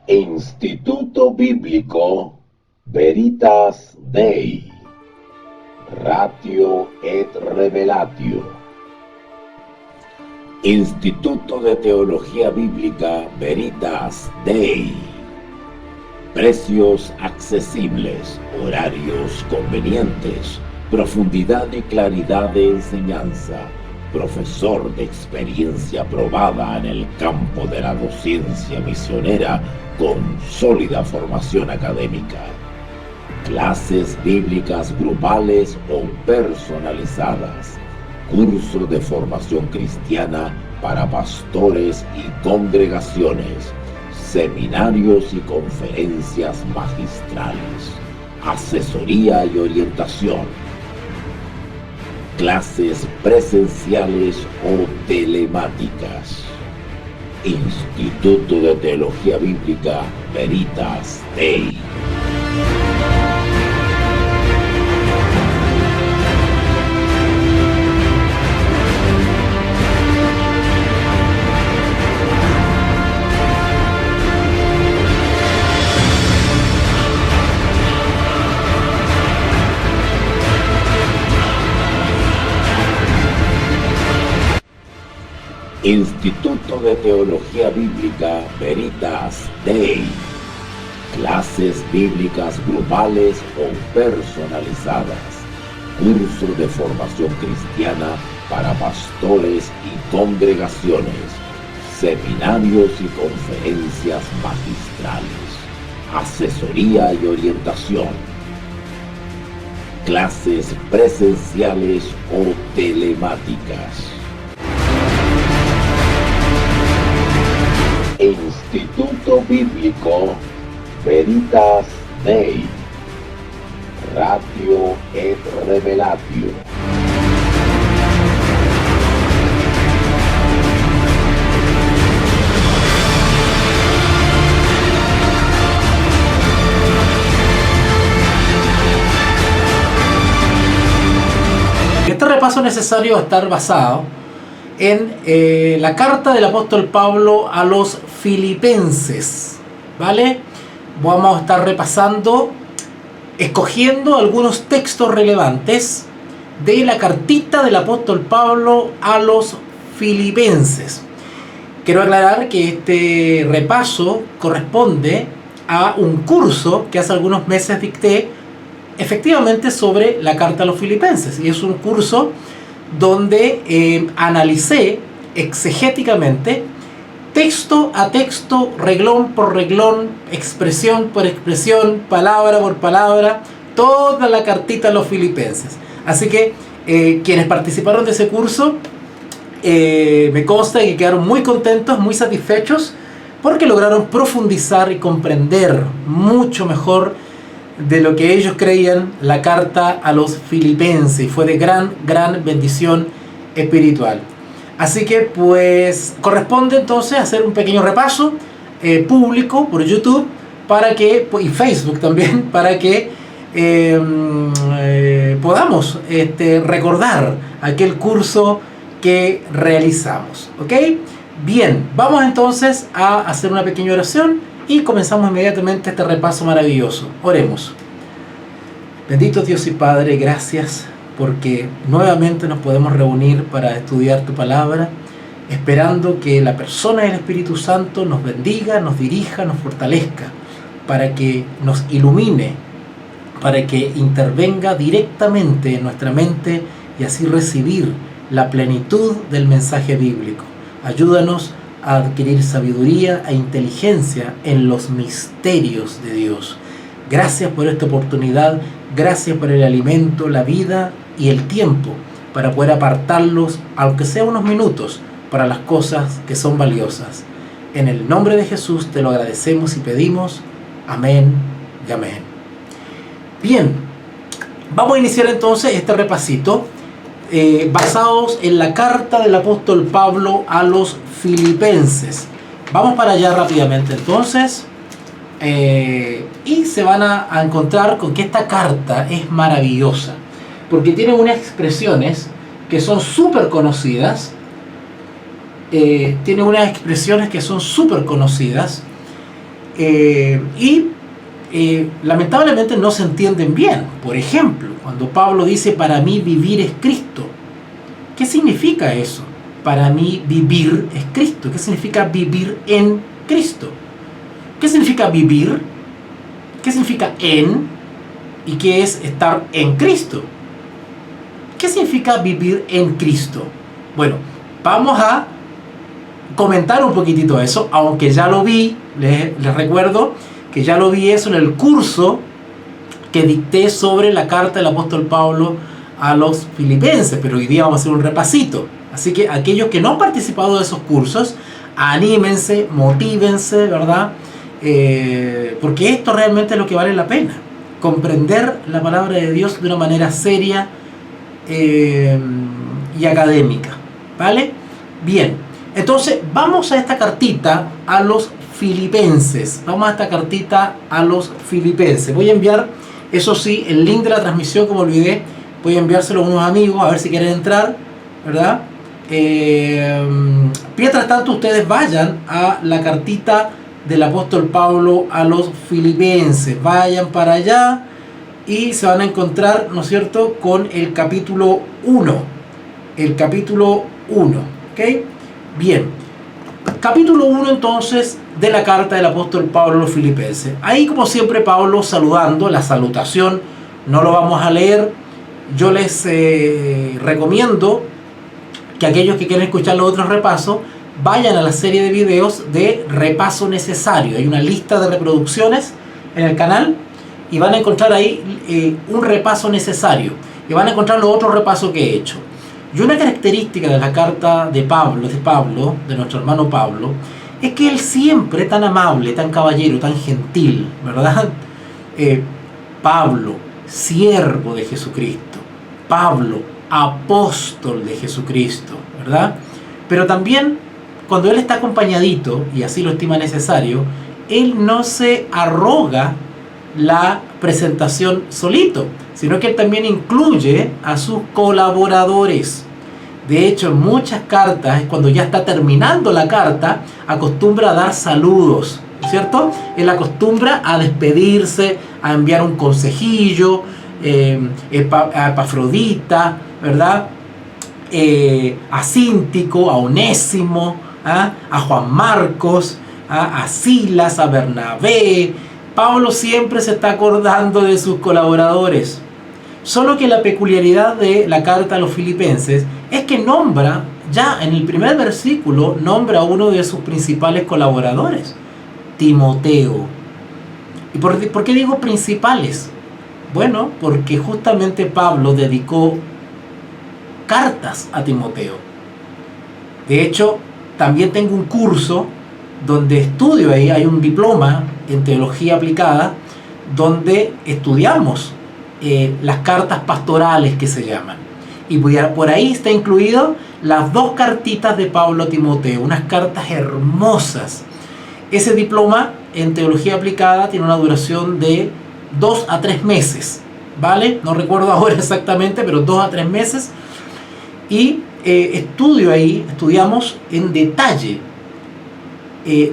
Instituto Bíblico Veritas Dei, Ratio et Revelatio. Instituto de Teología Bíblica Veritas Dei. Precios accesibles, horarios convenientes, profundidad y claridad de enseñanza, profesor de experiencia probada en el campo de la docencia misionera con sólida formación académica. Clases bíblicas grupales o personalizadas. Curso de formación cristiana para pastores y congregaciones. Seminarios y conferencias magistrales. Asesoría y orientación. Clases presenciales o telemáticas. Instituto de Teología Bíblica Veritas Dei. Instituto de Teología Bíblica Veritas Dei. Clases bíblicas grupales o personalizadas. Curso de formación cristiana para pastores y congregaciones. Seminarios y conferencias magistrales. Asesoría y orientación. Clases presenciales o telemáticas. Instituto Bíblico Veritas Dei, Ratio et Revelatio. Este repaso es necesario estar basado en la carta del apóstol Pablo a los Filipenses, ¿vale? Vamos a estar repasando, escogiendo algunos textos relevantes de la cartita del apóstol Pablo a los Filipenses. Quiero aclarar que este repaso corresponde a un curso que hace algunos meses dicté efectivamente sobre la carta a los Filipenses, y es un curso donde analicé exegéticamente, texto a texto, reglón por reglón, expresión por expresión, palabra por palabra, toda la cartita a los Filipenses. Así que quienes participaron de ese curso, me consta que quedaron muy contentos, muy satisfechos, porque lograron profundizar y comprender mucho mejor de lo que ellos creían la carta a los Filipenses, y fue de gran bendición espiritual. Así que pues corresponde entonces hacer un pequeño repaso público por YouTube para que, y Facebook también, para que podamos recordar aquel curso que realizamos. ¿Ok? Bien, vamos entonces a hacer una pequeña oración y comenzamos inmediatamente este repaso maravilloso. Oremos. Bendito Dios y Padre, gracias porque nuevamente nos podemos reunir para estudiar tu palabra, esperando que la persona del Espíritu Santo nos bendiga, nos dirija, nos fortalezca, para que nos ilumine, para que intervenga directamente en nuestra mente y así recibir la plenitud del mensaje bíblico. Ayúdanos a adquirir sabiduría e inteligencia en los misterios de Dios. Gracias por esta oportunidad, gracias por el alimento, la vida y el tiempo para poder apartarlos, aunque sea unos minutos, para las cosas que son valiosas. En el nombre de Jesús te lo agradecemos y pedimos. Amén y amén. Bien, vamos a iniciar entonces este repasito basados en la carta del apóstol Pablo a los Filipenses. Vamos para allá rápidamente entonces, y se van a encontrar con que esta carta es maravillosa, porque tiene unas expresiones que son súper conocidas, Lamentablemente no se entienden bien. Por ejemplo, cuando Pablo dice para mí vivir es Cristo, ¿qué significa eso? Para mí vivir es Cristo. ¿Qué significa vivir en Cristo? ¿Qué significa vivir? ¿Qué significa en? ¿Y qué es estar en Cristo? ¿Qué significa vivir en Cristo? Bueno, vamos a comentar un poquitito eso, aunque ya lo vi, les recuerdo que ya lo vi eso en el curso que dicté sobre la carta del apóstol Pablo a los filipenses, pero hoy día vamos a hacer un repasito. Así que aquellos que no han participado de esos cursos, anímense, motívense, ¿verdad? Porque esto realmente es lo que vale la pena. Comprender la palabra de Dios de una manera seria y académica, ¿vale? Bien, entonces vamos a esta cartita a los filipenses. Vamos a esta cartita a los filipenses. Voy a enviar, eso sí, el link de la transmisión, como olvidé, voy a enviárselo a unos amigos a ver si quieren entrar, ¿verdad? Mientras tanto, ustedes vayan a la cartita del apóstol Pablo a los filipenses. Vayan para allá y se van a encontrar, ¿no es cierto?, con el capítulo 1. El capítulo 1, ¿ok? Bien. Capítulo 1 entonces de la carta del apóstol Pablo a los filipenses. Ahí, como siempre, Pablo saludando, la salutación no lo vamos a leer. Yo les recomiendo que aquellos que quieren escuchar los otros repasos vayan a la serie de videos de repaso necesario. Hay una lista de reproducciones en el canal y van a encontrar ahí un repaso necesario y van a encontrar los otros repasos que he hecho. Y una característica de la carta de Pablo, de nuestro hermano Pablo, es que él siempre tan amable, tan caballero, tan gentil, ¿verdad? Pablo, siervo de Jesucristo. Pablo, apóstol de Jesucristo, ¿verdad? Pero también cuando él está acompañadito, y así lo estima necesario, él no se arroga la presentación solito, sino que él también incluye a sus colaboradores. De hecho, en muchas cartas, cuando ya está terminando la carta, acostumbra a dar saludos, ¿cierto? Él acostumbra a despedirse, a enviar un consejillo, a Epafrodita, ¿verdad? A Cíntico, a Onésimo, a Juan Marcos, a Silas, a Bernabé. Pablo siempre se está acordando de sus colaboradores. Solo que la peculiaridad de la carta a los filipenses es que nombra, ya en el primer versículo, nombra a uno de sus principales colaboradores, Timoteo. ¿Y por qué digo principales? Bueno, porque justamente Pablo dedicó cartas a Timoteo. De hecho, también tengo un curso donde estudio, ahí hay un diploma en teología aplicada, donde estudiamos las cartas pastorales que se llaman. Y por ahí está incluido las 2 cartitas de Pablo a Timoteo, unas cartas hermosas. Ese diploma en teología aplicada tiene una duración de 2 a 3 meses, ¿vale? No recuerdo ahora exactamente, pero 2 a 3 meses. Y estudiamos en detalle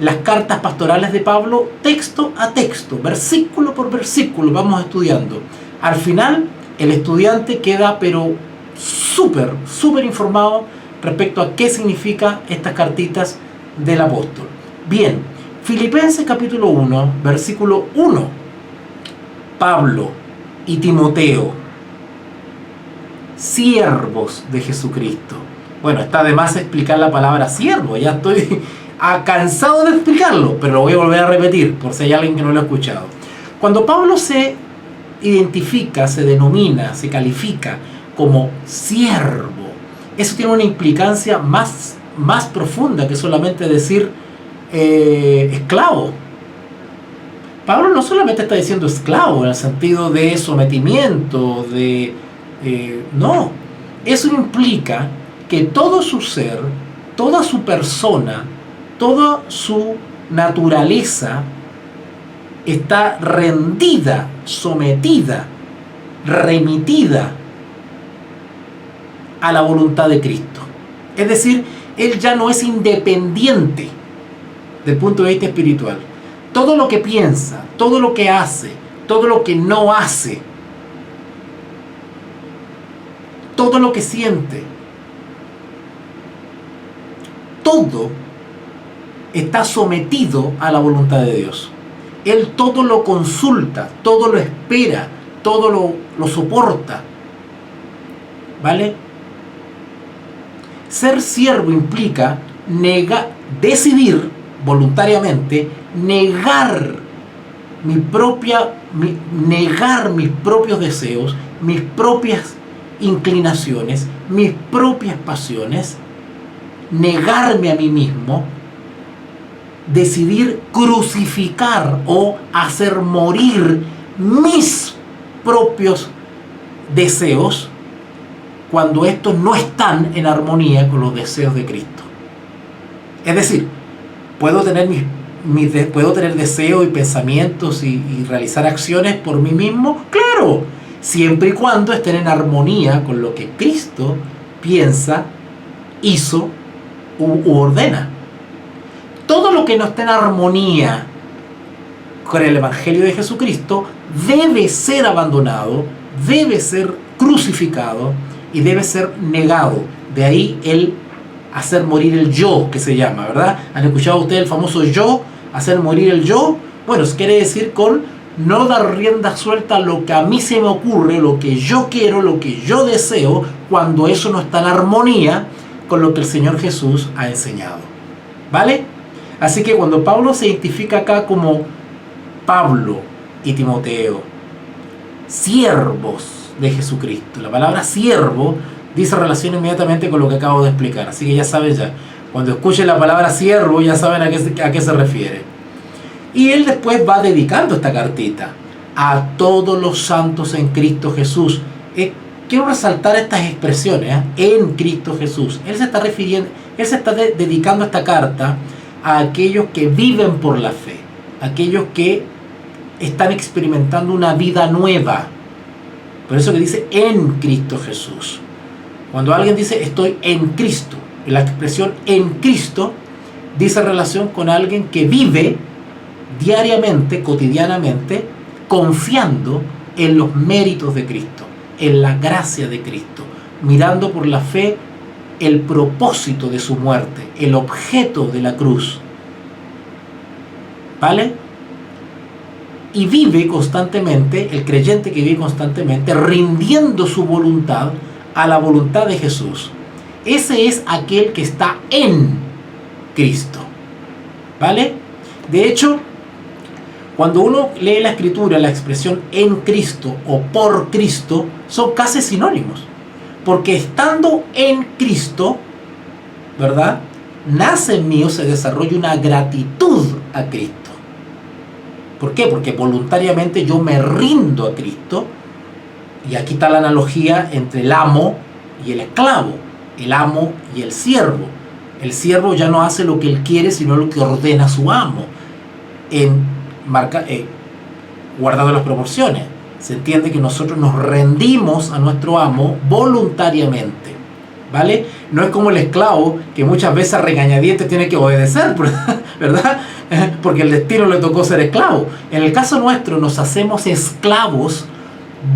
las cartas pastorales de Pablo, texto a texto, versículo por versículo, vamos estudiando. Al final, el estudiante queda pero súper informado respecto a qué significan estas cartitas del apóstol. Bien, Filipenses capítulo 1, versículo 1. Pablo y Timoteo, siervos de Jesucristo. Bueno, está de más explicar la palabra siervo, ya estoy cansado de explicarlo, pero lo voy a volver a repetir por si hay alguien que no lo ha escuchado. Cuando Pablo se identifica, se denomina, se califica como siervo, eso tiene una implicancia más profunda que solamente decir esclavo. Pablo no solamente está diciendo esclavo en el sentido de sometimiento, no, eso implica que todo su ser, toda su persona, toda su naturaleza está rendida, sometida, remitida a la voluntad de Cristo. Es decir, él ya no es independiente del punto de vista espiritual. todo lo que piensa, todo lo que hace, todo lo que no hace, todo lo que siente, todo está sometido a la voluntad de Dios. Él todo lo consulta, todo lo espera, todo lo soporta. ¿Vale? Ser siervo implica decidir voluntariamente negar negar mis propios deseos, mis propias inclinaciones, mis propias pasiones, negarme a mí mismo, decidir crucificar o hacer morir mis propios deseos cuando estos no están en armonía con los deseos de Cristo. Es decir, puedo tener deseos y pensamientos y realizar acciones por mí mismo, claro, siempre y cuando estén en armonía con lo que Cristo piensa, hizo u ordena. Todo lo que no esté en armonía con el Evangelio de Jesucristo debe ser abandonado, debe ser crucificado y debe ser negado. De ahí el hacer morir el yo, que se llama, ¿verdad? ¿Han escuchado ustedes el famoso yo? Hacer morir el yo. Bueno, eso quiere decir con no dar rienda suelta a lo que a mí se me ocurre, lo que yo quiero, lo que yo deseo, cuando eso no está en armonía con lo que el Señor Jesús ha enseñado. ¿Vale? Así que cuando Pablo se identifica acá como Pablo y Timoteo, siervos de Jesucristo, la palabra siervo dice relación inmediatamente con lo que acabo de explicar. Así que ya saben ya, cuando escuchen la palabra siervo ya saben a qué se refiere. Y él después va dedicando esta cartita a todos los santos en Cristo Jesús. Quiero resaltar estas expresiones, en Cristo Jesús. Él se está dedicando esta carta a aquellos que viven por la fe, aquellos que están experimentando una vida nueva. Por eso que dice en Cristo Jesús. Cuando alguien dice estoy en Cristo, la expresión en Cristo dice relación con alguien que vive diariamente, cotidianamente, confiando en los méritos de Cristo, en la gracia de Cristo, mirando por la fe el propósito de su muerte, el objeto de la cruz. ¿Vale? Y vive constantemente, el creyente que vive constantemente, rindiendo su voluntad a la voluntad de Jesús. Ese es aquel que está en Cristo. ¿Vale? De hecho, cuando uno lee la Escritura, la expresión en Cristo o por Cristo son casi sinónimos. Porque estando en Cristo, ¿verdad? Nace en mí o se desarrolla una gratitud a Cristo. ¿Por qué? Porque voluntariamente yo me rindo a Cristo. Y aquí está la analogía entre el amo y el esclavo, el amo y el siervo. El siervo ya no hace lo que él quiere, sino lo que ordena su amo, guardado las proporciones. Se entiende que nosotros nos rendimos a nuestro amo voluntariamente, ¿vale? No es como el esclavo que muchas veces a regañadientes tiene que obedecer, ¿verdad? Porque el destino le tocó ser esclavo. En el caso nuestro nos hacemos esclavos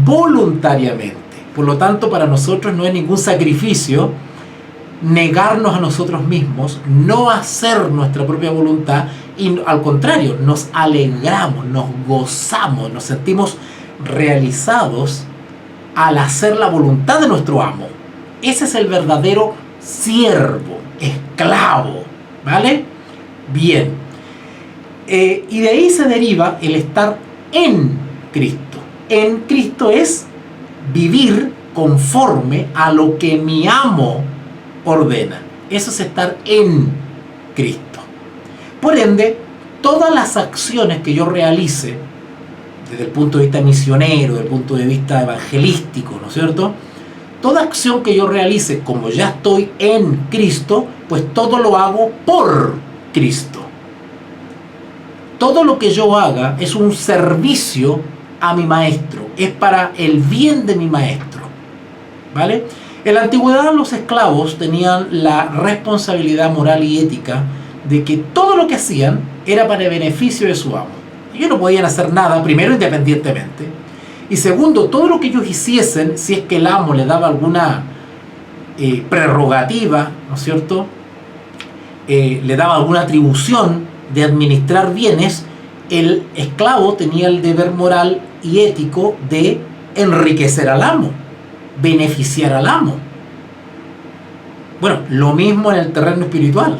voluntariamente. Por lo tanto, para nosotros no es ningún sacrificio negarnos a nosotros mismos, no hacer nuestra propia voluntad, y al contrario, nos alegramos, nos gozamos, nos sentimos realizados al hacer la voluntad de nuestro amo. Ese es el verdadero siervo, esclavo, ¿vale? Bien. Y de ahí se deriva el estar en Cristo. En Cristo es vivir conforme a lo que mi amo ordena. Eso es estar en Cristo. Por ende, todas las acciones que yo realice desde el punto de vista misionero, desde el punto de vista evangelístico, ¿no es cierto? Toda acción que yo realice como ya estoy en Cristo, pues todo lo hago por Cristo. Todo lo que yo haga es un servicio a mi maestro, es para el bien de mi maestro, ¿vale? En la antigüedad los esclavos tenían la responsabilidad moral y ética de que todo lo que hacían era para el beneficio de su amo. Ellos no podían hacer nada, primero independientemente, y segundo, todo lo que ellos hiciesen, si es que el amo le daba alguna prerrogativa, ¿no es cierto?, le daba alguna atribución de administrar bienes, el esclavo tenía el deber moral y ético de enriquecer al amo, beneficiar al amo. Bueno, lo mismo en el terreno espiritual.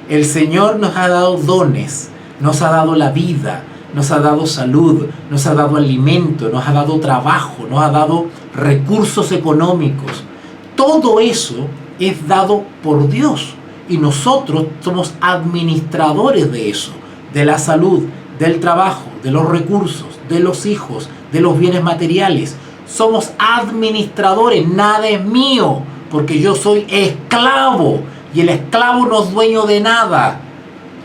El Señor nos ha dado dones, nos ha dado la vida, nos ha dado salud, nos ha dado alimento, nos ha dado trabajo, nos ha dado recursos económicos. Todo eso es dado por Dios y nosotros somos administradores de eso, de la salud, del trabajo, de los recursos, de los hijos, de los bienes materiales. Somos administradores, nada es mío, porque yo soy esclavo y el esclavo no es dueño de nada.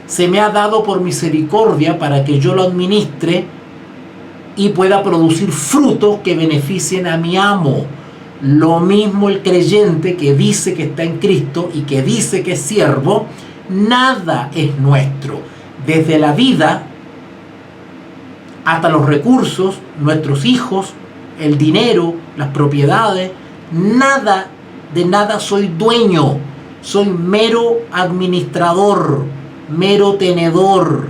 Se me ha dado por misericordia para que yo lo administre y pueda producir frutos que beneficien a mi amo. Lo mismo el creyente que dice que está en Cristo y que dice que es siervo, nada es nuestro. Desde la vida hasta los recursos, nuestros hijos, el dinero, las propiedades, nada de nada soy dueño. Soy mero administrador, mero tenedor.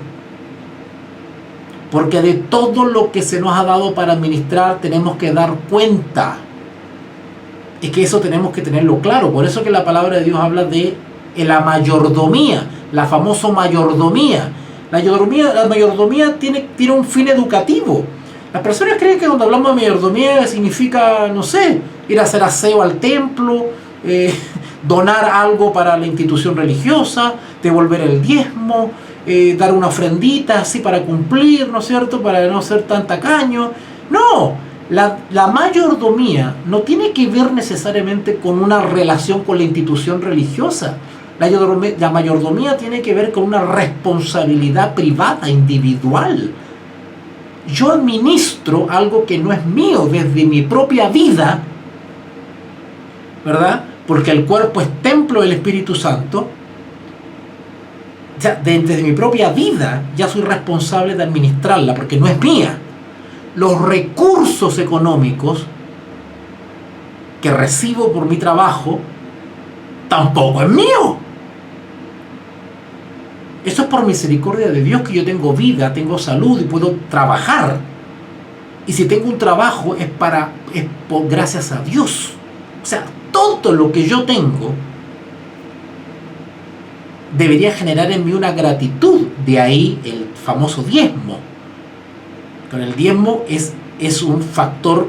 Porque de todo lo que se nos ha dado para administrar tenemos que dar cuenta. Es que eso tenemos que tenerlo claro. Por eso que la palabra de Dios habla de la mayordomía, la famosa mayordomía. La mayordomía tiene un fin educativo. Las personas creen que cuando hablamos de mayordomía significa, no sé, ir a hacer aseo al templo, donar algo para la institución religiosa, devolver el diezmo, dar una ofrendita así para cumplir, ¿no es cierto?, para no ser tan tacaño. No, la mayordomía no tiene que ver necesariamente con una relación con la institución religiosa. La mayordomía tiene que ver con una responsabilidad privada, individual. Yo administro algo que no es mío desde mi propia vida, ¿verdad? Porque el cuerpo es templo del Espíritu Santo. Ya, desde mi propia vida ya soy responsable de administrarla porque no es mía. Los recursos económicos que recibo por mi trabajo tampoco es mío. Eso es por misericordia de Dios que yo tengo vida, tengo salud y puedo trabajar. Y si tengo un trabajo es por gracias a Dios. O sea, todo lo que yo tengo debería generar en mí una gratitud. De ahí el famoso diezmo. Pero el diezmo es un factor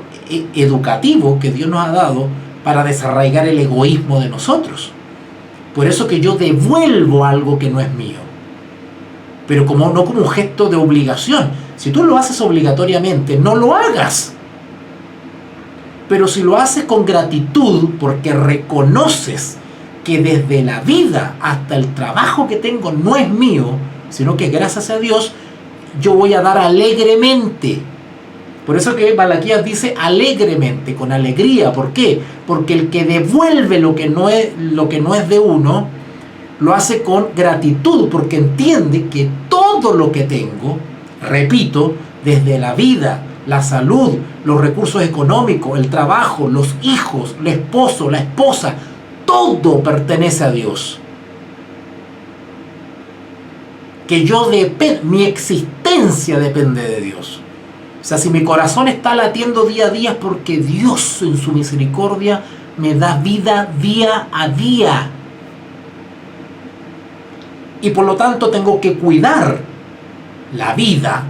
educativo que Dios nos ha dado para desarraigar el egoísmo de nosotros. Por eso que yo devuelvo algo que no es mío. Pero no como un gesto de obligación. Si tú lo haces obligatoriamente, no lo hagas. Pero si lo haces con gratitud, porque reconoces que desde la vida hasta el trabajo que tengo no es mío, sino que gracias a Dios, yo voy a dar alegremente. Por eso que Malaquías dice alegremente, con alegría. ¿Por qué? Porque el que devuelve lo que no es de uno, lo hace con gratitud, porque entiende que todo lo que tengo, repito, desde la vida, la salud, los recursos económicos, el trabajo, los hijos, el esposo, la esposa, todo pertenece a Dios. Que mi existencia depende de Dios. O sea, si mi corazón está latiendo día a día es porque Dios en su misericordia me da vida día a día. Y por lo tanto tengo que cuidar la vida,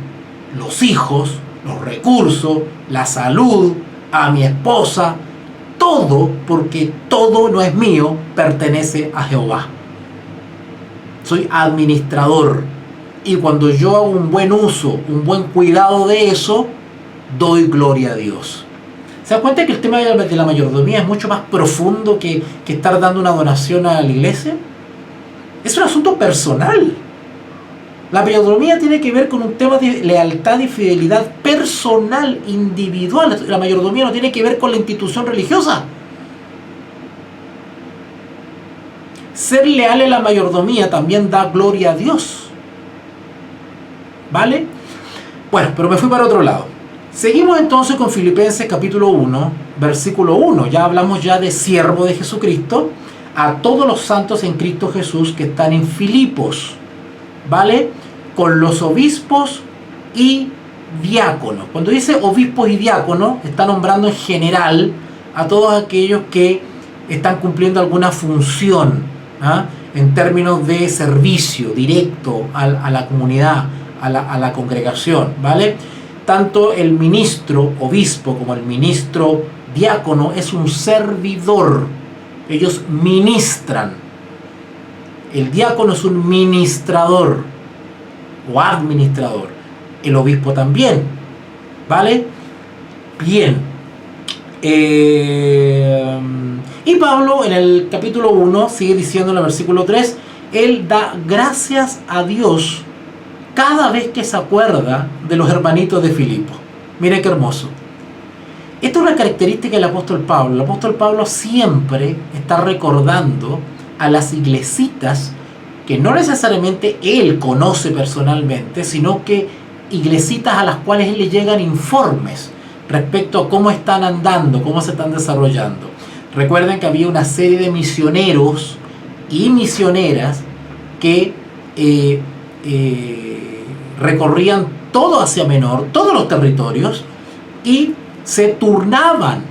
los hijos, los recursos, la salud, a mi esposa, todo, porque todo no es mío, pertenece a Jehová. Soy administrador. Y cuando yo hago un buen uso, un buen cuidado de eso, doy gloria a Dios. ¿Se da cuenta que el tema de la mayordomía es mucho más profundo que estar dando una donación a la iglesia? Es un asunto personal. La mayordomía tiene que ver con un tema de lealtad y fidelidad personal, individual. La mayordomía no tiene que ver con la institución religiosa. Ser leal en la mayordomía también da gloria a Dios. ¿vale? Bueno, pero me fui para otro lado. Seguimos entonces con Filipenses capítulo 1, versículo 1. Ya hablamos ya de siervo de Jesucristo, a todos los santos en Cristo Jesús que están en Filipos, ¿vale? Con los obispos y diáconos. Cuando dice obispos y diáconos, está nombrando en general a todos aquellos que están cumpliendo alguna función, ¿ah? En términos de servicio directo a la comunidad, a la congregación, ¿vale? Tanto el ministro obispo como el ministro diácono es un servidor. Ellos ministran. El diácono es un ministrador o administrador. El obispo también, ¿vale? Bien. Y Pablo en el capítulo 1 sigue diciendo en el versículo 3, él da gracias a Dios cada vez que se acuerda de los hermanitos de Filipo. Miren qué hermoso. Esta es una característica del apóstol Pablo. El apóstol Pablo siempre está recordando a las iglesitas que no necesariamente él conoce personalmente, sino que iglesitas a las cuales le llegan informes respecto a cómo están andando, cómo se están desarrollando. Recuerden que había una serie de misioneros y misioneras que recorrían todo Asia Menor, todos los territorios, y se turnaban.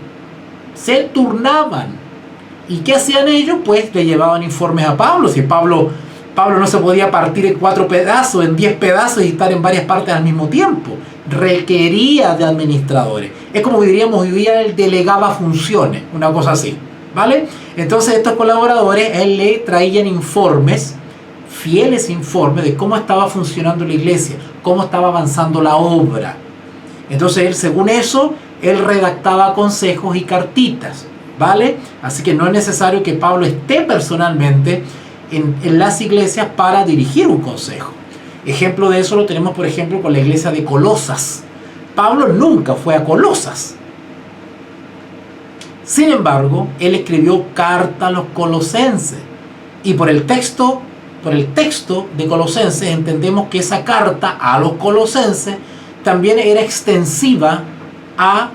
¿Y qué hacían ellos? Pues le llevaban informes a Pablo. Si Pablo no se podía partir en 4 pedazos, en 10 pedazos y estar en varias partes al mismo tiempo. Requería de administradores. Es como diríamos hoy día, él delegaba funciones, una cosa así, ¿vale? Entonces estos colaboradores, él le traían informes, fieles informes de cómo estaba funcionando la iglesia, cómo estaba avanzando la obra. Entonces él, según eso, él redactaba consejos y cartitas, ¿vale? Así que no es necesario que Pablo esté personalmente en las iglesias para dirigir un consejo. Ejemplo de eso lo tenemos, por ejemplo, con la iglesia de Colosas. Pablo nunca fue a Colosas. Sin embargo, él escribió carta a los colosenses. Y por el texto de Colosenses entendemos que esa carta a los colosenses también era extensiva a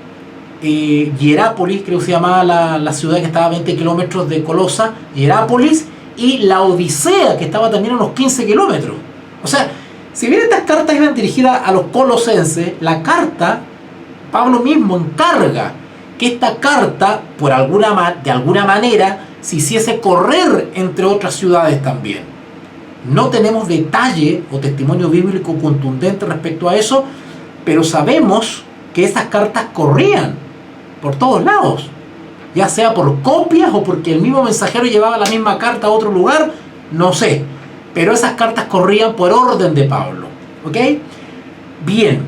Hierápolis, creo que se llamaba la ciudad que estaba a 20 kilómetros de Colosa, Hierápolis, y la Odisea, que estaba también a unos 15 kilómetros. O sea, si bien estas cartas iban dirigidas a los colosenses, la carta, Pablo mismo encarga que esta carta, de alguna manera, se hiciese correr entre otras ciudades también. No tenemos detalle o testimonio bíblico contundente respecto a eso, pero sabemos que esas cartas corrían por todos lados, ya sea por copias o porque el mismo mensajero llevaba la misma carta a otro lugar, no sé, pero esas cartas corrían por orden de Pablo, ¿ok? Bien,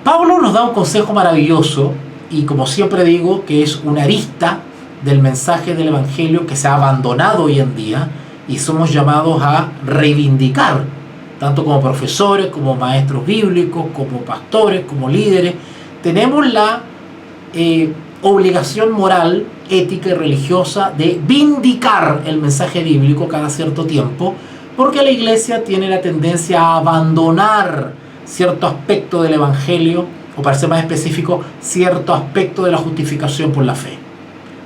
Pablo nos da un consejo maravilloso y, como siempre digo, que es una arista del mensaje del evangelio que se ha abandonado hoy en día y somos llamados a reivindicar, tanto como profesores, como maestros bíblicos, como pastores, como líderes. Tenemos la obligación moral, ética y religiosa de vindicar el mensaje bíblico cada cierto tiempo, porque la iglesia tiene la tendencia a abandonar cierto aspecto del evangelio, o para ser más específico, cierto aspecto de la justificación por la fe.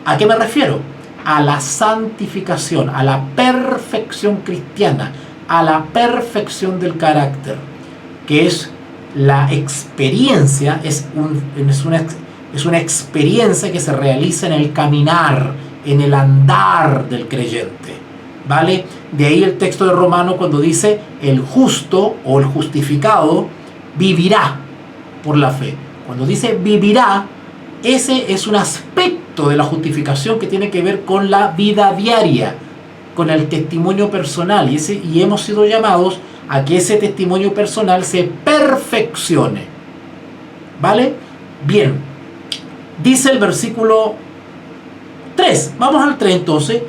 ¿A qué me refiero? A la santificación, a la perfección cristiana, a la perfección del carácter, que es la experiencia, es una experiencia que se realiza en el caminar, en el andar del creyente, ¿vale? De ahí el texto de Romanos cuando dice el justo o el justificado vivirá por la fe. Cuando dice vivirá, ese es un aspecto de la justificación que tiene que ver con la vida diaria, con el testimonio personal, y hemos sido llamados a que ese testimonio personal se perfeccione, ¿vale? Bien, dice el versículo 3, vamos al 3 entonces,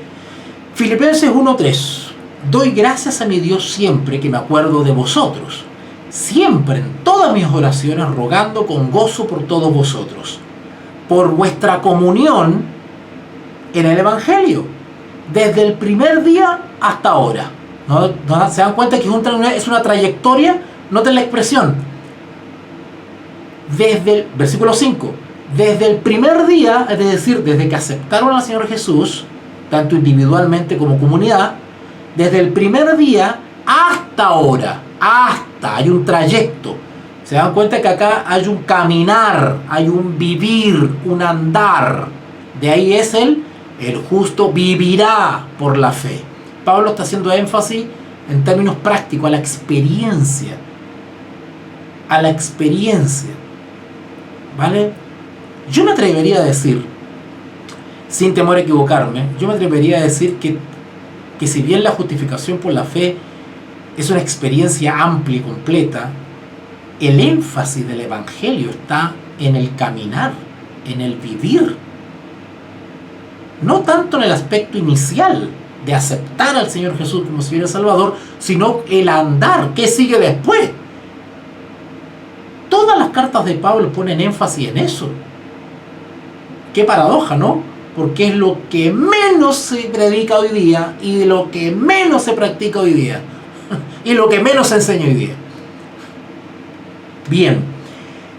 Filipenses 1:3, doy gracias a mi Dios siempre que me acuerdo de vosotros, siempre en todas mis oraciones rogando con gozo por todos vosotros, por vuestra comunión en el Evangelio, desde el primer día hasta ahora. ¿No? ¿Se dan cuenta que es una trayectoria? Noten la expresión. Desde el versículo 5. Desde el primer día, es decir, desde que aceptaron al Señor Jesús, tanto individualmente como comunidad, desde el primer día hasta ahora, hay un trayecto. Se dan cuenta que acá hay un caminar, hay un vivir, un andar. De ahí es el justo vivirá por la fe. Pablo está haciendo énfasis en términos prácticos a la experiencia. A la experiencia. ¿Vale? Yo me atrevería a decir, sin temor a equivocarme, yo me atrevería a decir que si bien la justificación por la fe es una experiencia amplia y completa, el énfasis del Evangelio está en el caminar, en el vivir. No tanto en el aspecto inicial de aceptar al Señor Jesús como Señor y Salvador, sino el andar, ¿qué sigue después? Todas las cartas de Pablo ponen énfasis en eso. Qué paradoja, ¿no? Porque es lo que menos se predica hoy día y de lo que menos se practica hoy día y lo que menos se enseña hoy día. Bien,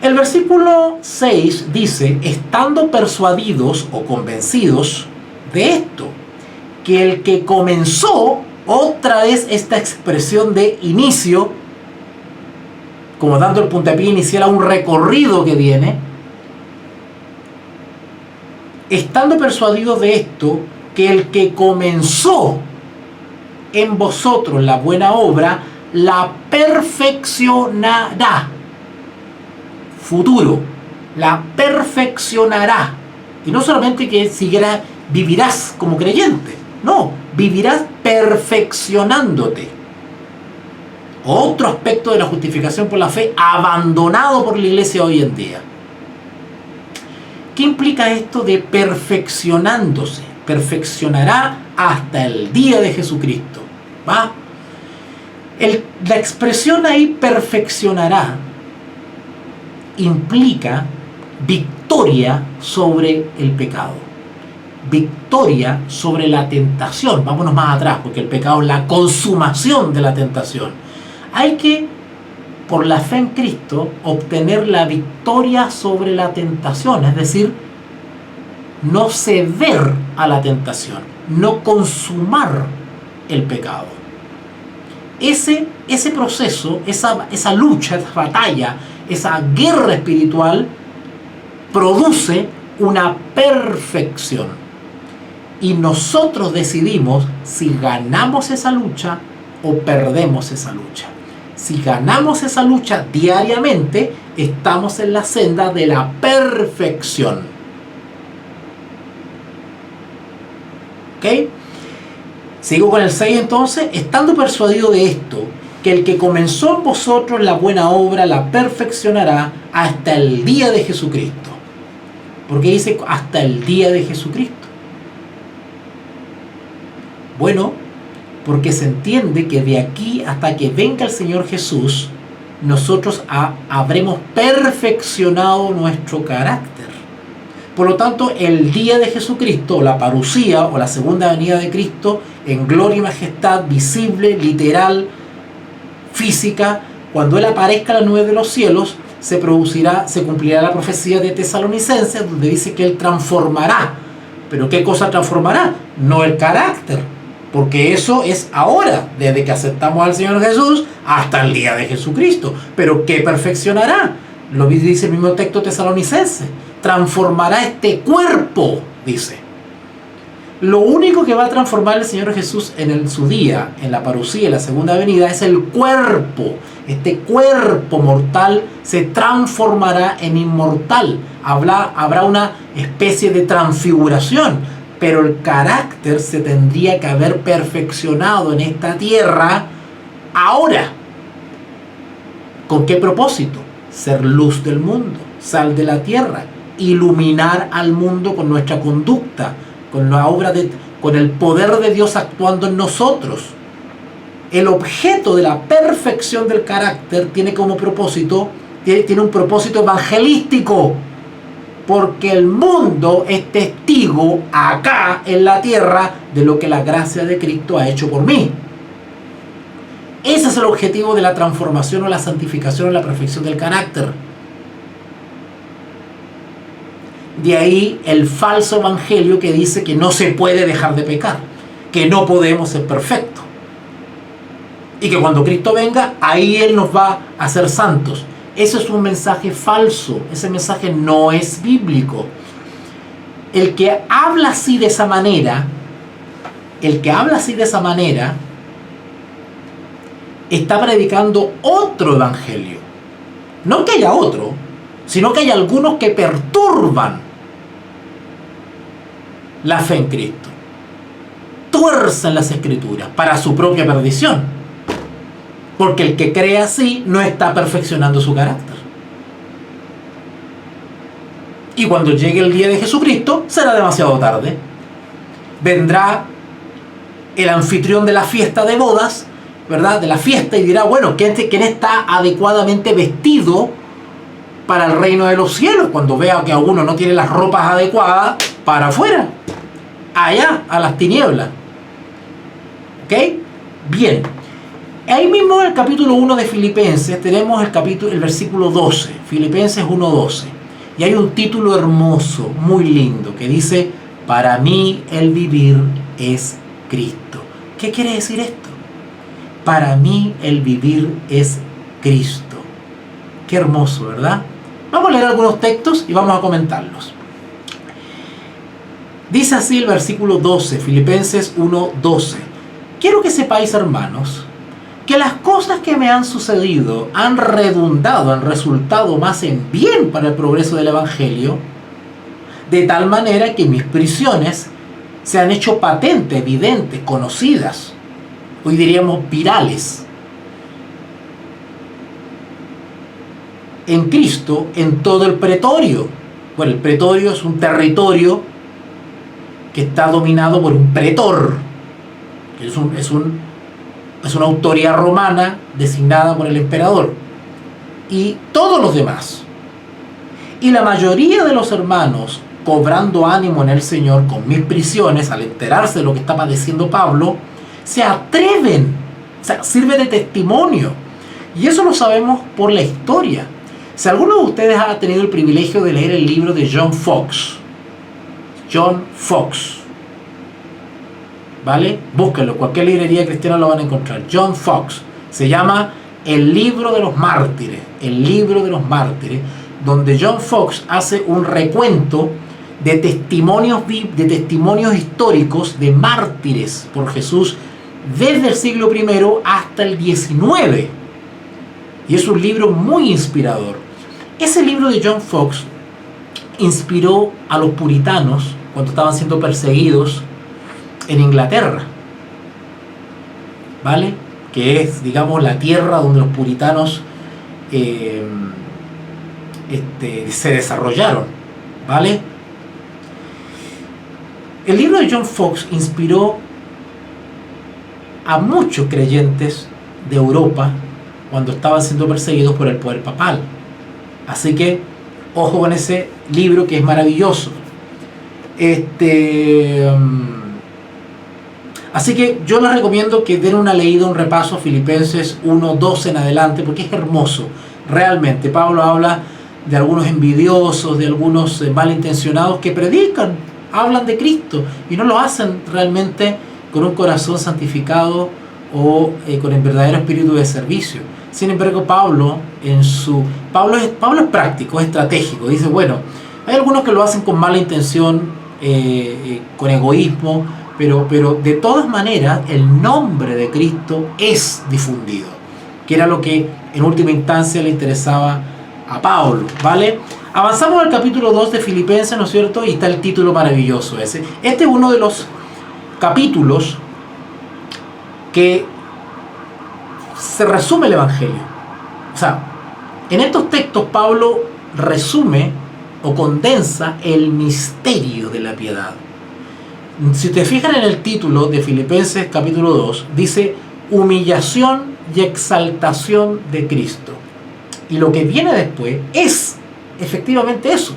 el versículo 6 dice, estando persuadidos o convencidos de esto, que el que comenzó, otra vez esta expresión de inicio, como dando el puntapié inicial a un recorrido que viene, estando persuadidos de esto, que el que comenzó en vosotros la buena obra, la perfeccionará. Futuro, la perfeccionará. Y no solamente que vivirás como creyente, no, vivirás perfeccionándote. Otro aspecto de la justificación por la fe abandonado por la iglesia hoy en día. ¿Qué implica esto de perfeccionándose? Perfeccionará hasta el día de Jesucristo. ¿Va? La expresión ahí perfeccionará implica victoria sobre el pecado. Victoria sobre la tentación. Vámonos más atrás, porque el pecado es la consumación de la tentación. Hay que, por la fe en Cristo, obtener la victoria sobre la tentación, es decir, no ceder a la tentación, no consumar el pecado. Ese proceso, esa lucha, esa batalla, esa guerra espiritual produce una perfección. Y nosotros decidimos si ganamos esa lucha o perdemos esa lucha. Si ganamos esa lucha diariamente, estamos en la senda de la perfección. ¿Ok? Sigo con el 6 entonces. Estando persuadido de esto, que el que comenzó en vosotros la buena obra la perfeccionará hasta el día de Jesucristo. ¿Por qué dice hasta el día de Jesucristo? Bueno, porque se entiende que de aquí hasta que venga el Señor Jesús, nosotros habremos perfeccionado nuestro carácter. Por lo tanto, el día de Jesucristo, la parusía o la segunda venida de Cristo, en gloria y majestad visible, literal, física, cuando Él aparezca en la nube de los cielos, se cumplirá la profecía de Tesalonicenses, donde dice que Él transformará. ¿Pero qué cosa transformará? No el carácter, porque eso es ahora, desde que aceptamos al Señor Jesús hasta el día de Jesucristo. ¿Pero qué perfeccionará? Lo dice el mismo texto tesalonicense. Transformará este cuerpo, dice. Lo único que va a transformar el Señor Jesús en su día, en la parusía, en la segunda venida, es el cuerpo. Este cuerpo mortal se transformará en inmortal. Habrá una especie de transfiguración, pero el carácter se tendría que haber perfeccionado en esta tierra ahora. ¿Con qué propósito? Ser luz del mundo, sal de la tierra, iluminar al mundo con nuestra conducta, con la obra con el poder de Dios actuando en nosotros. El objeto de la perfección del carácter tiene un propósito evangelístico, porque el mundo es testigo acá en la tierra de lo que la gracia de Cristo ha hecho por mí. Ese es el objetivo de la transformación o la santificación o la perfección del carácter. De ahí el falso evangelio que dice que no se puede dejar de pecar, que no podemos ser perfectos. Y que cuando Cristo venga, ahí Él nos va a hacer santos. Eso es un mensaje falso. Ese mensaje no es bíblico. El que habla así de esa manera, está predicando otro evangelio. No que haya otro, sino que hay algunos que perturban la fe en Cristo. Tuercen las escrituras para su propia perdición. Porque el que cree así no está perfeccionando su carácter. Y cuando llegue el día de Jesucristo, será demasiado tarde. Vendrá el anfitrión de la fiesta de bodas, ¿verdad? De la fiesta, y dirá, bueno, ¿quién está adecuadamente vestido para el reino de los cielos? Cuando vea que a uno no tiene las ropas adecuadas, para afuera, allá, a las tinieblas. ¿Ok? Bien. Ahí mismo en el capítulo 1 de Filipenses tenemos el versículo 12, Filipenses 1:12. Y hay un título hermoso, muy lindo, que dice, para mí el vivir es Cristo. ¿Qué quiere decir esto? Para mí el vivir es Cristo. Qué hermoso, ¿verdad? Vamos a leer algunos textos y vamos a comentarlos. Dice así el versículo 12, Filipenses 1:12. Quiero que sepáis, hermanos, que las cosas que me han sucedido han resultado más en bien para el progreso del Evangelio, de tal manera que mis prisiones se han hecho patentes, evidentes, conocidas, hoy diríamos virales, en Cristo, en todo el pretorio. Bueno, el pretorio es un territorio que está dominado por un pretor, que es una autoridad romana designada por el emperador, y todos los demás. Y la mayoría de los hermanos, cobrando ánimo en el Señor con mis prisiones, al enterarse de lo que está padeciendo Pablo, se atreven, o sea, sirve de testimonio. Y eso lo sabemos por la historia. Si alguno de ustedes ha tenido el privilegio de leer el libro de John Fox, ¿vale? Búsquenlo, cualquier librería cristiana lo van a encontrar. John Fox, se llama El libro de los mártires, donde John Fox hace un recuento de testimonios históricos de mártires por Jesús desde el siglo I hasta el XIX. Y es un libro muy inspirador. Ese libro de John Fox inspiró a los puritanos cuando estaban siendo perseguidos en Inglaterra, ¿vale? Que es, digamos, la tierra donde los puritanos se desarrollaron, ¿vale? El libro de John Fox inspiró a muchos creyentes de Europa cuando estaban siendo perseguidos por el poder papal. Así que, ojo con ese libro que es maravilloso. Así que yo les recomiendo que den una leída, un repaso a Filipenses 1:12 en adelante, porque es hermoso. Realmente, Pablo habla de algunos envidiosos, de algunos malintencionados que predican, hablan de Cristo y no lo hacen realmente con un corazón santificado o con el verdadero espíritu de servicio. Sin embargo, Pablo es práctico, es estratégico. Dice, bueno, hay algunos que lo hacen con mala intención, con egoísmo, pero de todas maneras el nombre de Cristo es difundido, que era lo que en última instancia le interesaba a Pablo, ¿vale? Avanzamos al capítulo 2 de Filipenses, ¿no es cierto? Y está el título maravilloso ese. Este es uno de los capítulos que se resume el Evangelio. O sea, en estos textos Pablo resume o condensa el misterio de la piedad. Si te fijan en el título de Filipenses capítulo 2, dice humillación y exaltación de Cristo. Y lo que viene después es efectivamente eso.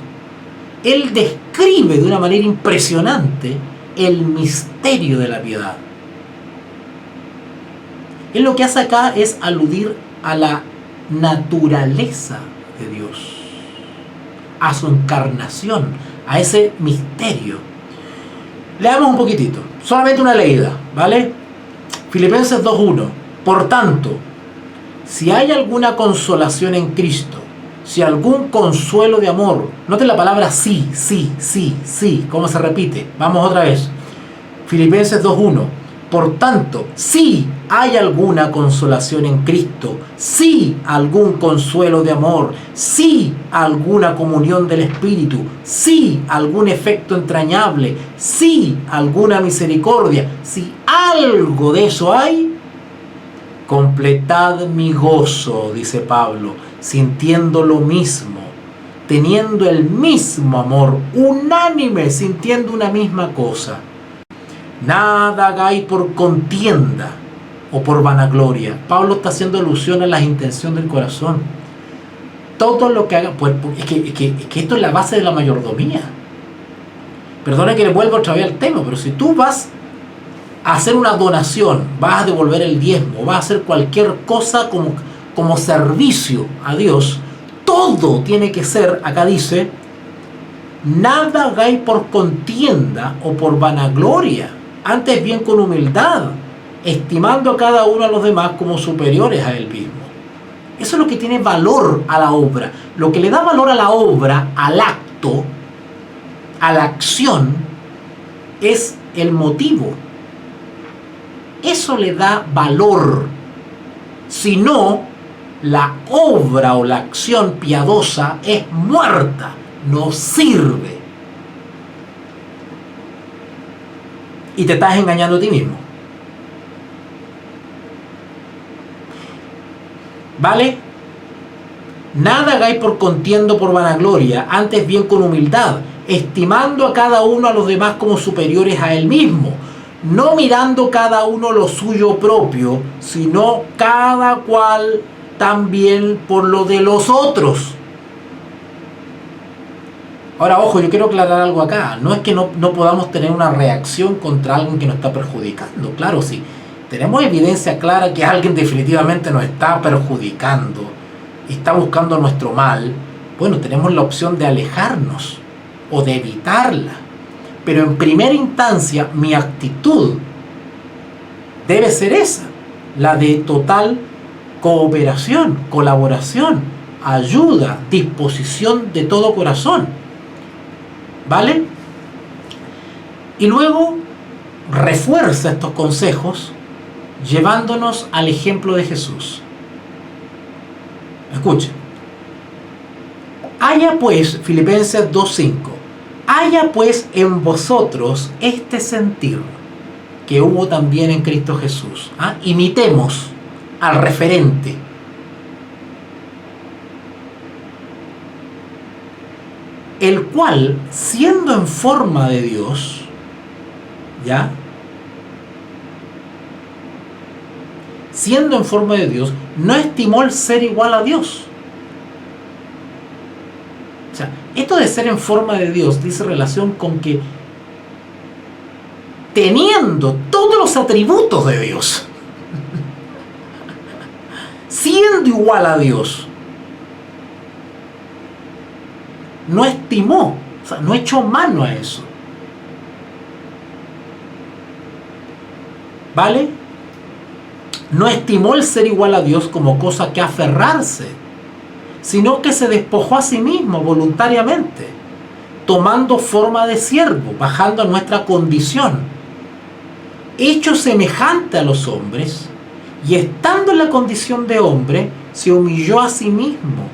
Él describe de una manera impresionante el misterio de la piedad. Él lo que hace acá es aludir a la naturaleza de Dios, a su encarnación, a ese misterio. Leamos un poquitito, solamente una leída, ¿vale? Filipenses 2:1. Por tanto, si hay alguna consolación en Cristo, si algún consuelo de amor, noten la palabra sí, cómo se repite. Vamos otra vez. Filipenses 2:1. Por tanto, si hay alguna consolación en Cristo, si algún consuelo de amor, si alguna comunión del Espíritu, si algún efecto entrañable, si alguna misericordia, si algo de eso hay, completad mi gozo, dice Pablo, sintiendo lo mismo, teniendo el mismo amor, unánime, sintiendo una misma cosa. Nada hagáis por contienda o por vanagloria. Pablo está haciendo alusión a las intenciones del corazón. Todo lo que haga, pues, es que esto es la base de la mayordomía. Perdona que le vuelva otra vez al tema, pero si tú vas a hacer una donación, vas a devolver el diezmo, vas a hacer cualquier cosa como servicio a Dios, todo tiene que ser, acá dice, nada hagáis por contienda o por vanagloria, antes bien con humildad, estimando a cada uno a los demás como superiores a él mismo. Eso es lo que tiene valor a la obra. Lo que le da valor a la obra, al acto, a la acción, es el motivo. Eso le da valor. Si no, la obra o la acción piadosa es muerta, no sirve. Y te estás engañando a ti mismo. ¿Vale? Nada hagáis por contienda o por vanagloria, antes bien con humildad, estimando a cada uno a los demás como superiores a él mismo, no mirando cada uno lo suyo propio, sino cada cual también por lo de los otros. Ahora, ojo, yo quiero aclarar algo acá. No es que no podamos tener una reacción contra alguien que nos está perjudicando. Claro, sí. Tenemos evidencia clara que alguien definitivamente nos está perjudicando y está buscando nuestro mal. Bueno, tenemos la opción de alejarnos o de evitarla. Pero en primera instancia, mi actitud debe ser esa. La de total cooperación, colaboración, ayuda, disposición de todo corazón. ¿Vale? Y luego refuerza estos consejos llevándonos al ejemplo de Jesús. Escuchen. Haya pues, Filipenses 2:5, haya pues en vosotros este sentir que hubo también en Cristo Jesús. Imitemos al referente. El cual, siendo en forma de Dios, ¿ya? Siendo en forma de Dios, no estimó el ser igual a Dios. O sea, esto de ser en forma de Dios dice relación con que teniendo todos los atributos de Dios, siendo igual a Dios, no estimó, o sea, no echó mano a eso. ¿Vale? No estimó el ser igual a Dios como cosa que aferrarse, sino que se despojó a sí mismo voluntariamente, tomando forma de siervo, bajando a nuestra condición, hecho semejante a los hombres, y estando en la condición de hombre, se humilló a sí mismo,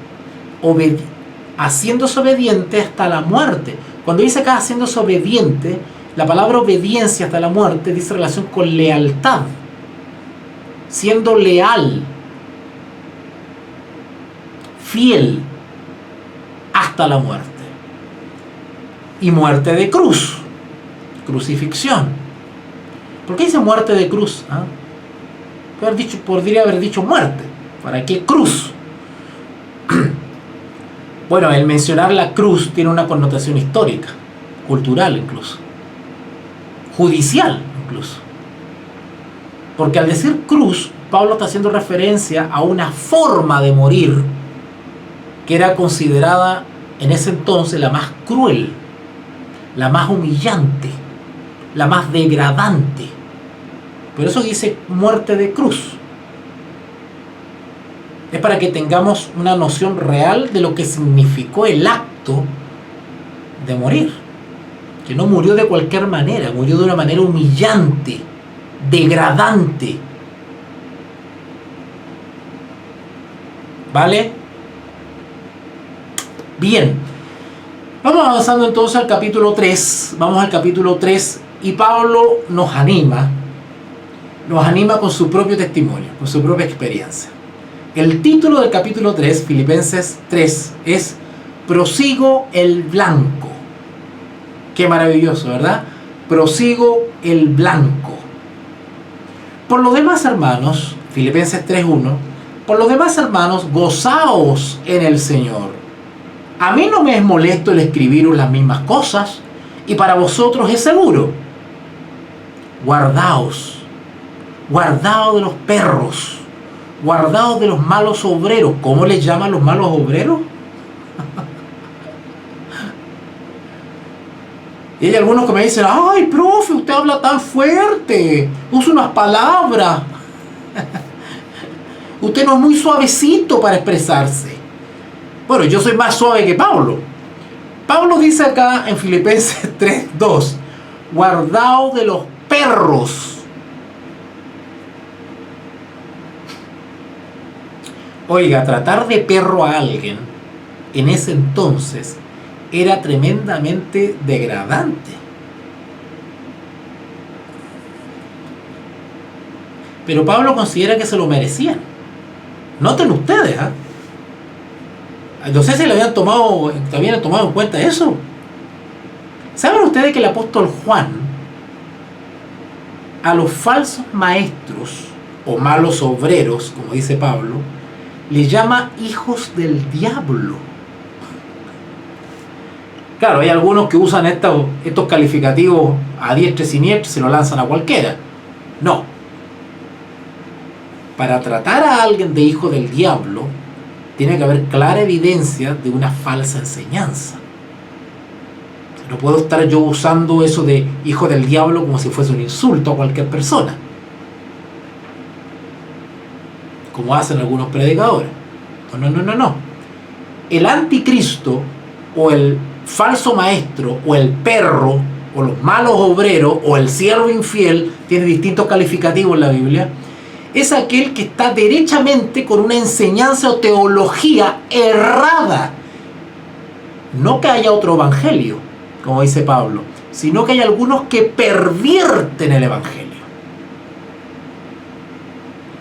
haciéndose obediente hasta la muerte. Cuando dice acá haciéndose obediente, la palabra obediencia hasta la muerte dice relación con lealtad, siendo leal, fiel hasta la muerte. Y muerte de cruz, crucifixión. ¿Por qué dice muerte de cruz? Podría haber dicho muerte. ¿Para qué cruz? Bueno, el mencionar la cruz tiene una connotación histórica, cultural incluso, judicial incluso. Porque al decir cruz, Pablo está haciendo referencia a una forma de morir que era considerada en ese entonces la más cruel, la más humillante, la más degradante. Por eso dice muerte de cruz. Es para que tengamos una noción real de lo que significó el acto de morir. Que no murió de cualquier manera, murió de una manera humillante, degradante. ¿Vale? Bien. Vamos avanzando entonces al capítulo 3. Vamos al capítulo 3 y Pablo nos anima con su propio testimonio, con su propia experiencia. El título del capítulo 3, Filipenses 3, es Prosigo el blanco. Qué maravilloso, ¿verdad? Prosigo el blanco. Por lo demás, hermanos, Filipenses 3:1, por lo demás, hermanos, gozaos en el Señor. A mí no me es molesto el escribiros las mismas cosas, y para vosotros es seguro. Guardaos de los perros, guardaos de los malos obreros. ¿Cómo les llaman los malos obreros? Y hay algunos que me dicen, ay, profe, usted habla tan fuerte, usa unas palabras. Usted no es muy suavecito para expresarse. Bueno, yo soy más suave que Pablo. Pablo dice acá en Filipenses 3:2, guardaos de los perros. Oiga, tratar de perro a alguien en ese entonces era tremendamente degradante. Pero Pablo considera que se lo merecían. Noten ustedes, no sé si le habían tomado en cuenta eso. ¿Saben ustedes que el apóstol Juan a los falsos maestros o malos obreros, como dice Pablo, le llama hijos del diablo? Claro, hay algunos que usan estos calificativos a diestra y siniestra y se lo lanzan a cualquiera. No. Para tratar a alguien de hijo del diablo, tiene que haber clara evidencia de una falsa enseñanza. No puedo estar yo usando eso de hijo del diablo como si fuese un insulto a cualquier persona, como hacen algunos predicadores. No. El anticristo o el falso maestro o el perro o los malos obreros o el siervo infiel, tiene distintos calificativos en la Biblia, es aquel que está derechamente con una enseñanza o teología errada. No que haya otro evangelio, como dice Pablo, sino que hay algunos que pervierten el evangelio.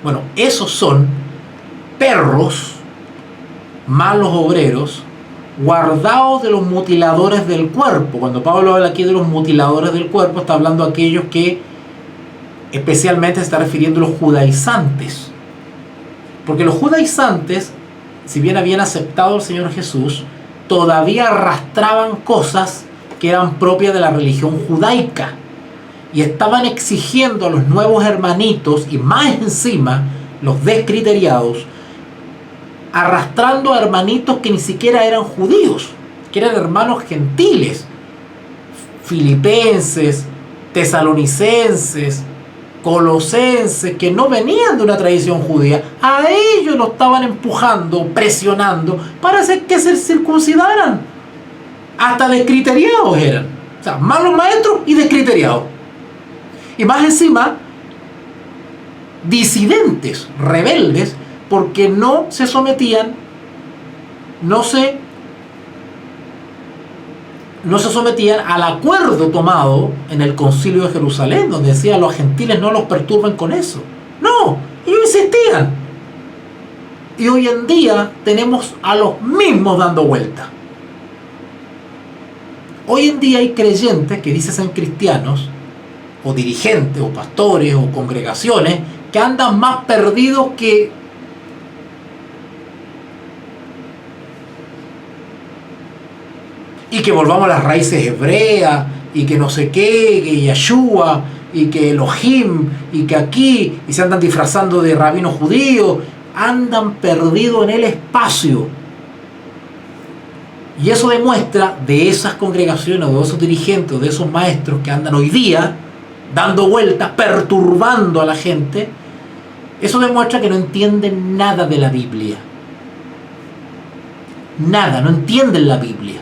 Bueno, esos son perros, malos obreros, guardaos de los mutiladores del cuerpo. Cuando Pablo habla aquí de los mutiladores del cuerpo, está hablando de aquellos que especialmente se está refiriendo a los judaizantes. Porque los judaizantes, si bien habían aceptado al Señor Jesús, todavía arrastraban cosas que eran propias de la religión judaica. Y estaban exigiendo a los nuevos hermanitos, y más encima, los descriteriados, arrastrando a hermanitos que ni siquiera eran judíos, que eran hermanos gentiles, filipenses, tesalonicenses, colosenses, que no venían de una tradición judía. A ellos lo estaban empujando, presionando, para hacer que se circuncidaran. Hasta descriteriados eran. O sea, malos maestros y descriteriados. Y más encima, disidentes, rebeldes, porque no se sometían, no se sometían al acuerdo tomado en el Concilio de Jerusalén, donde decía los gentiles no los perturben con eso. No, ellos insistían. Y hoy en día tenemos a los mismos dando vuelta. Hoy en día hay creyentes que dicen ser cristianos, o dirigentes, o pastores, o congregaciones, que andan más perdidos que y que volvamos a las raíces hebreas, y que no sé qué, que Yeshua, y que Elohim, y que aquí, y se andan disfrazando de rabinos judíos, andan perdidos en el espacio. Y eso demuestra de esas congregaciones, de esos dirigentes, de esos maestros que andan hoy día dando vueltas, perturbando a la gente, eso demuestra que no entienden nada de la Biblia. Nada, no entienden la Biblia.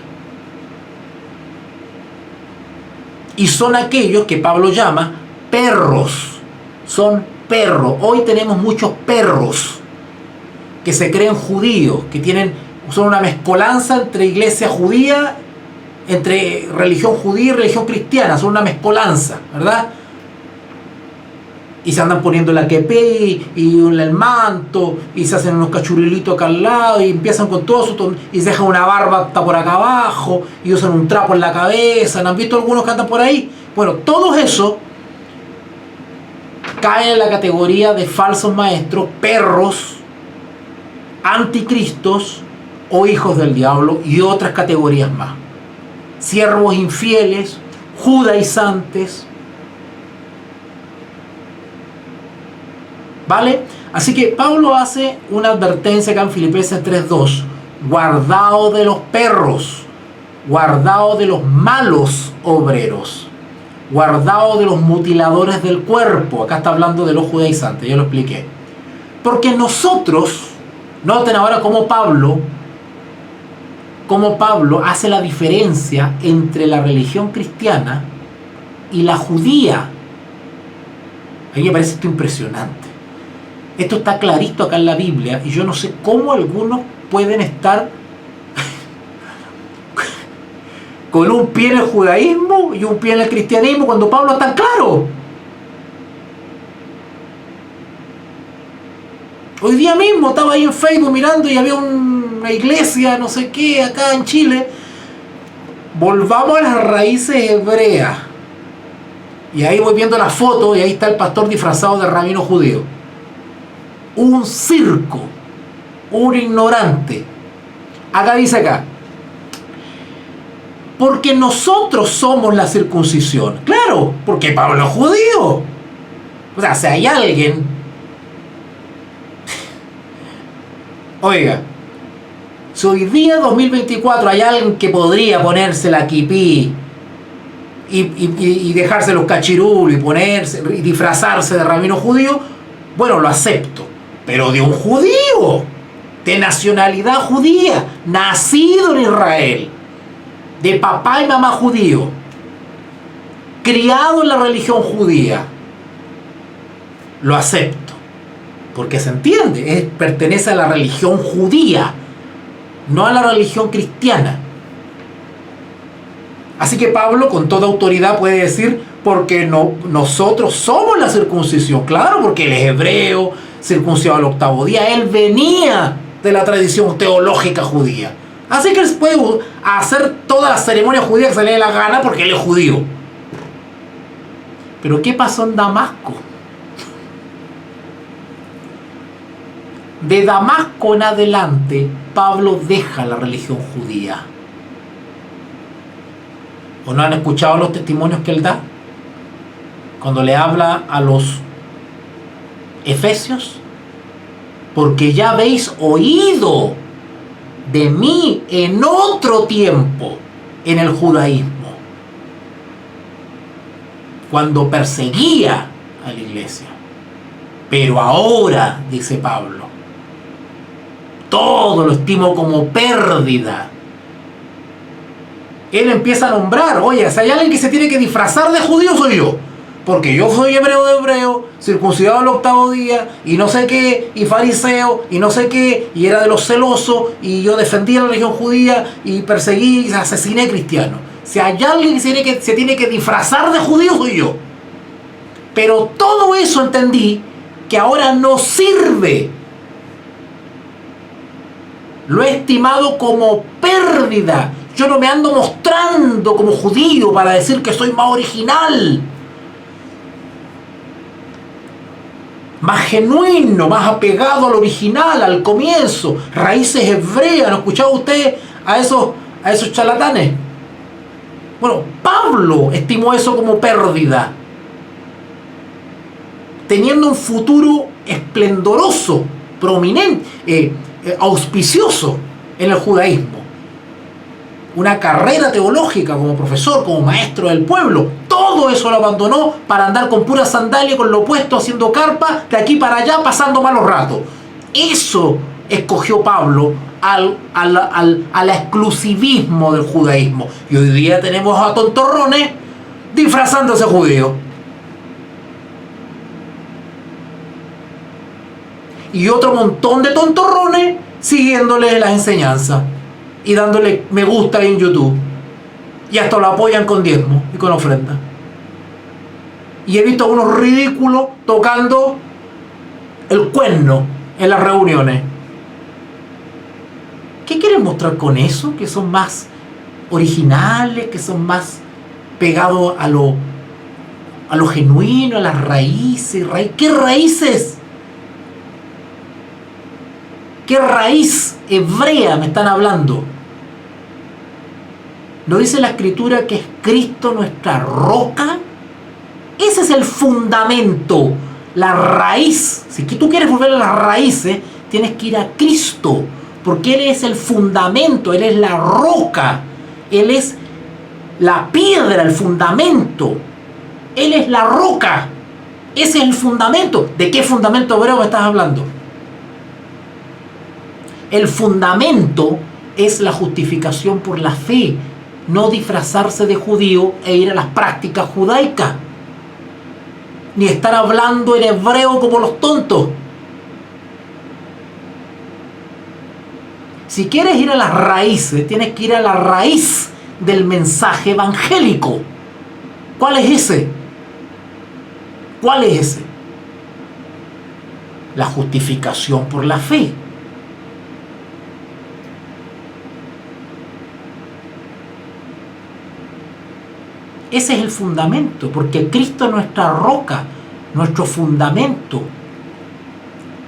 Y son aquellos que Pablo llama perros. Son perros. Hoy tenemos muchos perros que se creen judíos, que son una mezcolanza entre iglesia judía, entre religión judía y religión cristiana. Son una mezcolanza, ¿verdad? Y se andan poniendo la kepe y el manto, y se hacen unos cachurilitos acá al lado, y empiezan con todo su y se dejan una barba hasta por acá abajo, y usan un trapo en la cabeza. ¿No han visto algunos que andan por ahí? Bueno, todo eso cae en la categoría de falsos maestros, perros, anticristos o hijos del diablo, y otras categorías más. Siervos infieles, judaizantes. ¿Vale? Así que Pablo hace una advertencia acá en Filipenses 3:2. Guardaos de los perros, guardaos de los malos obreros, guardaos de los mutiladores del cuerpo. Acá está hablando de los judaizantes, ya lo expliqué. Porque nosotros, noten ahora cómo Pablo hace la diferencia entre la religión cristiana y la judía. A mí me parece esto impresionante. Esto está clarito acá en la Biblia, y yo no sé cómo algunos pueden estar con un pie en el judaísmo y un pie en el cristianismo cuando Pablo está tan claro. Hoy día mismo estaba ahí en Facebook mirando y había una iglesia, no sé qué, acá en Chile. Volvamos a las raíces hebreas. Y ahí voy viendo la foto y ahí está el pastor disfrazado de rabino judío. Un circo, un ignorante. Acá dice acá, porque nosotros somos la circuncisión. Claro, porque Pablo es judío. O sea, si hay alguien, oiga, si hoy día 2024 hay alguien que podría ponerse la kipí y dejarse los cachirulos y disfrazarse de rabino judío, bueno, lo acepto. Pero de un judío, de nacionalidad judía, nacido en Israel, de papá y mamá judío, criado en la religión judía, lo acepto. Porque se entiende, pertenece a la religión judía, no a la religión cristiana. Así que Pablo con toda autoridad puede decir, porque nosotros somos la circuncisión. Claro, porque él es hebreo, circuncidado al 8º día. Él venía de la tradición teológica judía. Así que él puede hacer toda la ceremonia judía que se le dé la gana porque él es judío. Pero ¿qué pasó en Damasco? De Damasco en adelante, Pablo deja la religión judía. ¿O no han escuchado los testimonios que él da? Cuando le habla a los Efesios, porque ya habéis oído de mí en otro tiempo en el judaísmo, cuando perseguía a la iglesia. Pero ahora, dice Pablo, todo lo estimo como pérdida. Él empieza a nombrar, oye, si hay alguien que se tiene que disfrazar de judío, soy yo. Porque yo soy hebreo de hebreo, circuncidado al 8º día, y no sé qué, y fariseo, y no sé qué, y era de los celosos, y yo defendía la religión judía, y perseguí y asesiné cristianos. Si hay alguien que se tiene que disfrazar de judío, soy yo. Pero todo eso entendí que ahora no sirve. Lo he estimado como pérdida. Yo no me ando mostrando como judío para decir que soy más original, más genuino, más apegado al original, al comienzo, raíces hebreas. ¿No escuchaba usted a esos charlatanes? Bueno, Pablo estimó eso como pérdida. teniendo un futuro esplendoroso, prominente, auspicioso en el judaísmo. Una carrera teológica como profesor, como maestro del pueblo. Todo eso lo abandonó para andar con pura sandalia, con lo opuesto, haciendo carpa de aquí para allá, pasando malos ratos. Eso escogió Pablo al exclusivismo del judaísmo. Y hoy día tenemos a tontorrones disfrazándose judíos. Y otro montón de tontorrones siguiéndole las enseñanzas y dándole me gusta ahí en YouTube. Y hasta lo apoyan con diezmo y con ofrenda. Y he visto a unos ridículos tocando el cuerno en las reuniones. ¿Qué quieren mostrar con eso? Que son más originales, que son más pegados a lo genuino, a las raíces. ¿Qué raíces? ¿Qué raíz hebrea me están hablando? ¿No dice la Escritura que es Cristo nuestra roca? Ese es el fundamento, la raíz. Si tú quieres volver a las raíces, tienes que ir a Cristo, porque Él es el fundamento, Él es la roca, Él es la piedra, el fundamento. Él es la roca. Ese es el fundamento. ¿De qué fundamento hebreo me estás hablando? El fundamento es la justificación por la fe, no disfrazarse de judío e ir a las prácticas judaicas, ni estar hablando en hebreo como los tontos. Si quieres ir a las raíces, tienes que ir a la raíz del mensaje evangélico. ¿Cuál es ese? ¿Cuál es ese? La justificación por la fe. Ese es el fundamento, porque Cristo es nuestra roca, nuestro fundamento.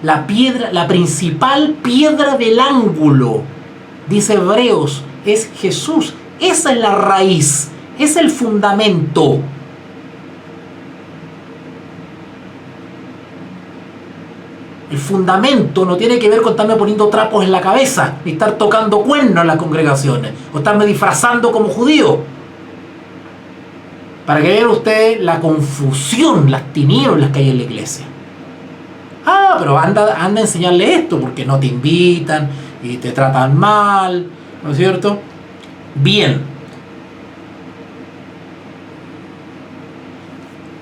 La piedra, la principal piedra del ángulo, dice Hebreos, es Jesús. Esa es la raíz, es el fundamento. El fundamento no tiene que ver con estarme poniendo trapos en la cabeza, ni estar tocando cuernos en las congregaciones, o estarme disfrazando como judío. Para que vean ustedes la confusión, las tinieblas que hay en la iglesia. Ah, pero anda a enseñarle esto, porque no te invitan y te tratan mal, ¿no es cierto? Bien.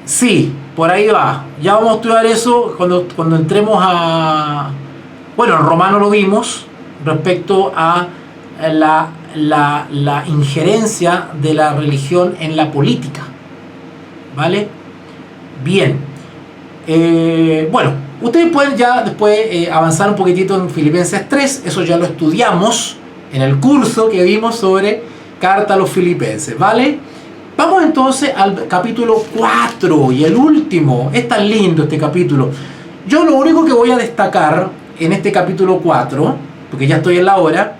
Sí, por ahí va. Ya vamos a estudiar eso cuando entremos a... Bueno, en Romano lo vimos respecto a la injerencia de la religión en la política. ¿Vale? Bien. Bueno, ustedes pueden ya después avanzar un poquitito en Filipenses 3. Eso ya lo estudiamos en el curso que vimos sobre Carta a los Filipenses. ¿Vale? Vamos entonces al capítulo 4 y el último. Es tan lindo este capítulo. Yo lo único que voy a destacar en este capítulo 4, porque ya estoy en la hora,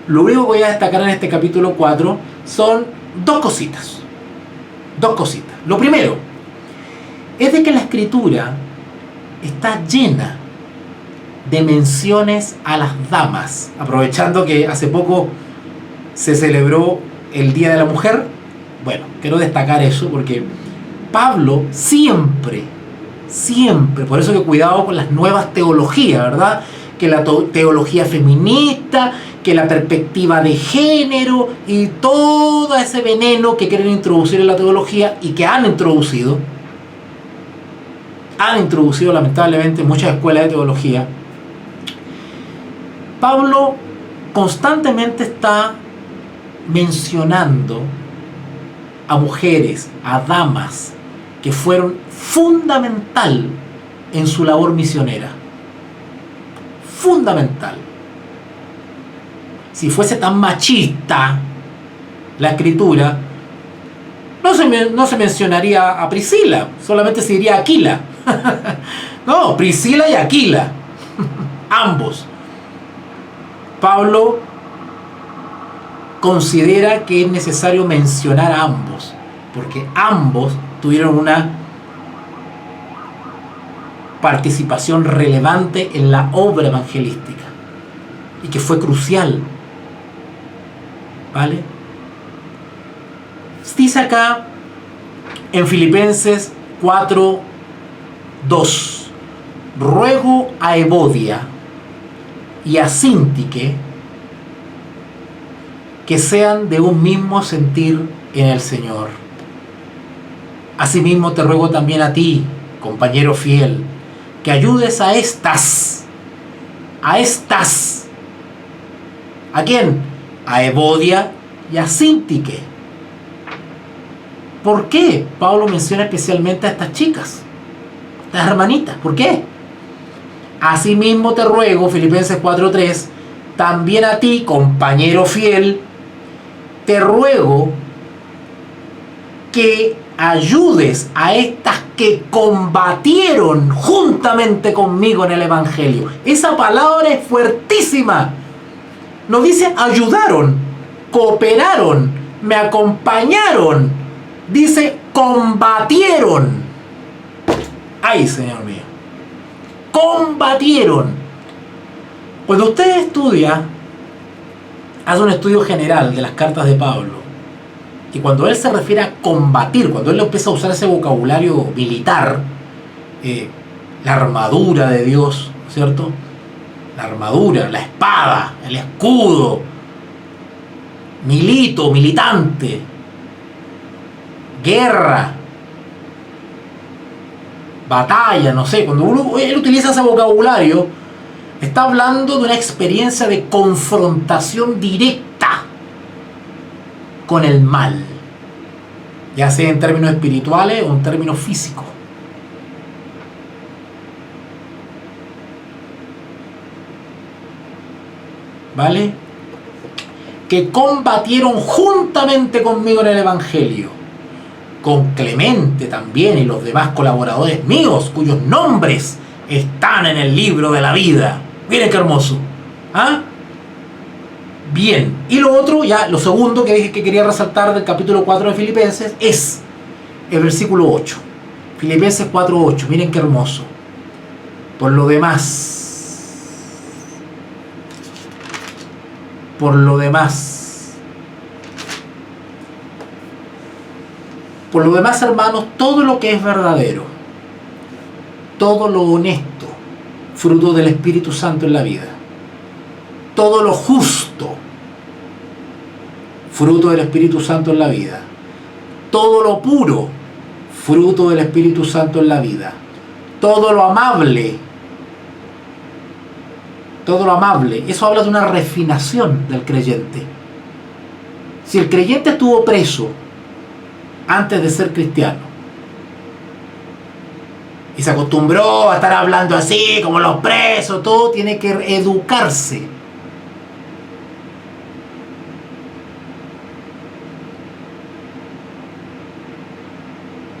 lo único que voy a destacar en este capítulo 4 son dos cositas. Dos cositas. Lo primero es de que la Escritura está llena de menciones a las damas. Aprovechando que hace poco se celebró el Día de la Mujer, bueno, quiero destacar eso porque Pablo siempre, por eso que cuidado con las nuevas teologías, ¿verdad? Que la teología feminista, que la perspectiva de género y todo ese veneno que quieren introducir en la teología y que han introducido lamentablemente muchas escuelas de teología. Pablo constantemente está mencionando a mujeres, a damas que fueron fundamental en su labor misionera. Fundamental. Si fuese tan machista la Escritura, no se mencionaría a Priscila, solamente se diría Aquila. No, Priscila y Aquila, ambos. Pablo considera que es necesario mencionar a ambos, porque ambos tuvieron participación relevante en la obra evangelística y que fue crucial. ¿Vale? Dice acá en Filipenses 4:2: ruego a Evodia y a Síntique que sean de un mismo sentir en el Señor. Asimismo te ruego también a ti, compañero fiel, que ayudes a estas. ¿A quién? A Evodia y a Síntique. ¿Por qué Pablo menciona especialmente a estas chicas, estas hermanitas? ¿Por qué? Asimismo te ruego, Filipenses 4:3, también a ti, compañero fiel, te ruego que ayudes a estas que combatieron juntamente conmigo en el Evangelio. Esa palabra es fuertísima. No dice ayudaron, cooperaron, me acompañaron. Dice combatieron. Ay, Señor mío. Combatieron. Cuando usted estudia, hace un estudio general de las cartas de Pablo, y cuando él se refiere a combatir, cuando él empieza a usar ese vocabulario militar, la armadura de Dios, ¿cierto? La armadura, la espada, el escudo, milito, militante, guerra, batalla, no sé, cuando él utiliza ese vocabulario, está hablando de una experiencia de confrontación directa con el mal, ya sea en términos espirituales o en términos físicos. ¿Vale? Que combatieron juntamente conmigo en el Evangelio, con Clemente también y los demás colaboradores míos, cuyos nombres están en el libro de la vida. Miren qué hermoso. ¿Ah? Bien. Y lo otro, ya lo segundo que dije que quería resaltar del capítulo 4 de Filipenses es el versículo 8. Filipenses 4:8. Miren qué hermoso. Por lo demás, hermanos, todo lo que es verdadero, todo lo honesto, fruto del Espíritu Santo en la vida, todo lo justo, fruto del Espíritu Santo en la vida, todo lo puro, fruto del Espíritu Santo en la vida, todo lo amable, eso habla de una refinación del creyente. Si el creyente estuvo preso antes de ser cristiano y se acostumbró a estar hablando así como los presos, todo, tiene que educarse.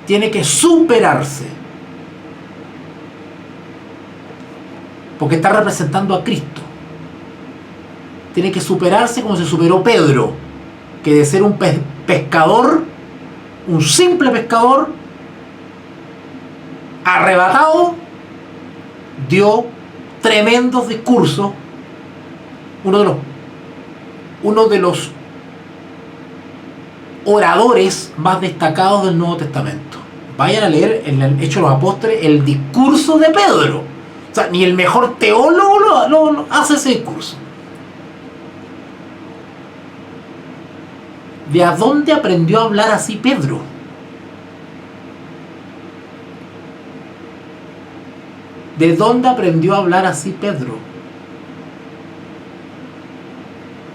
Tiene que superarse, porque está representando a Cristo. Tiene que superarse como se superó Pedro, que de ser un pescador, un simple pescador, arrebatado, dio tremendos discursos. Uno de los oradores más destacados del Nuevo Testamento. Vayan a leer en el Hechos de los Apóstoles el discurso de Pedro. O sea, ni el mejor teólogo lo hace ese discurso. ¿De a dónde aprendió a hablar así Pedro? ¿De dónde aprendió a hablar así Pedro?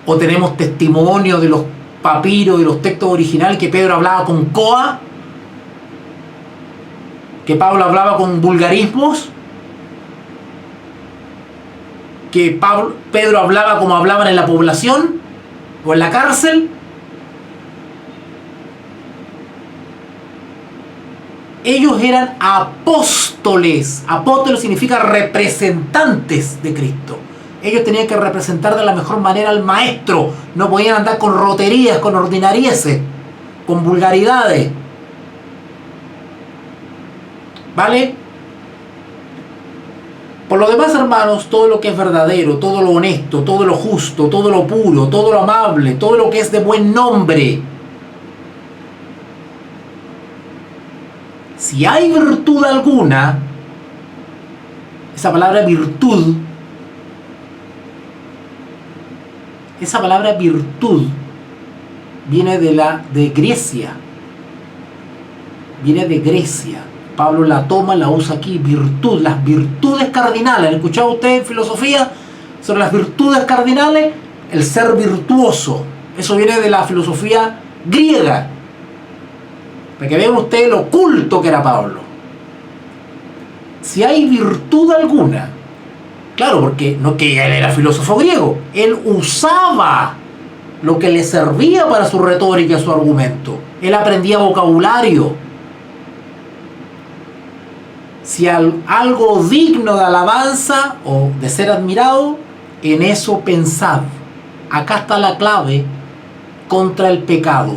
¿O tenemos testimonio de los papiros y los textos originales que Pedro hablaba con coa? ¿Que Pablo hablaba con vulgarismos? ¿Que Pedro hablaba como hablaban en la población o en la cárcel? Ellos eran apóstoles. Apóstoles significa representantes de Cristo. Ellos tenían que representar de la mejor manera al maestro. No podían andar con roterías, con ordinarieces, con vulgaridades. ¿Vale? Por lo demás, hermanos, todo lo que es verdadero, todo lo honesto, todo lo justo, todo lo puro, todo lo amable, todo lo que es de buen nombre, si hay virtud alguna, esa palabra virtud viene de Grecia. Viene de Grecia. Pablo la toma, la usa aquí, virtud, las virtudes cardinales. ¿Han escuchado ustedes en filosofía sobre las virtudes cardinales? El ser virtuoso. Eso viene de la filosofía griega. Para que vean ustedes lo culto que era Pablo. Si hay virtud alguna, claro, porque no que él era filósofo griego, él usaba lo que le servía para su retórica y su argumento. Él aprendía vocabulario. Si algo digno de alabanza o de ser admirado, en eso pensad. Acá está la clave contra el pecado,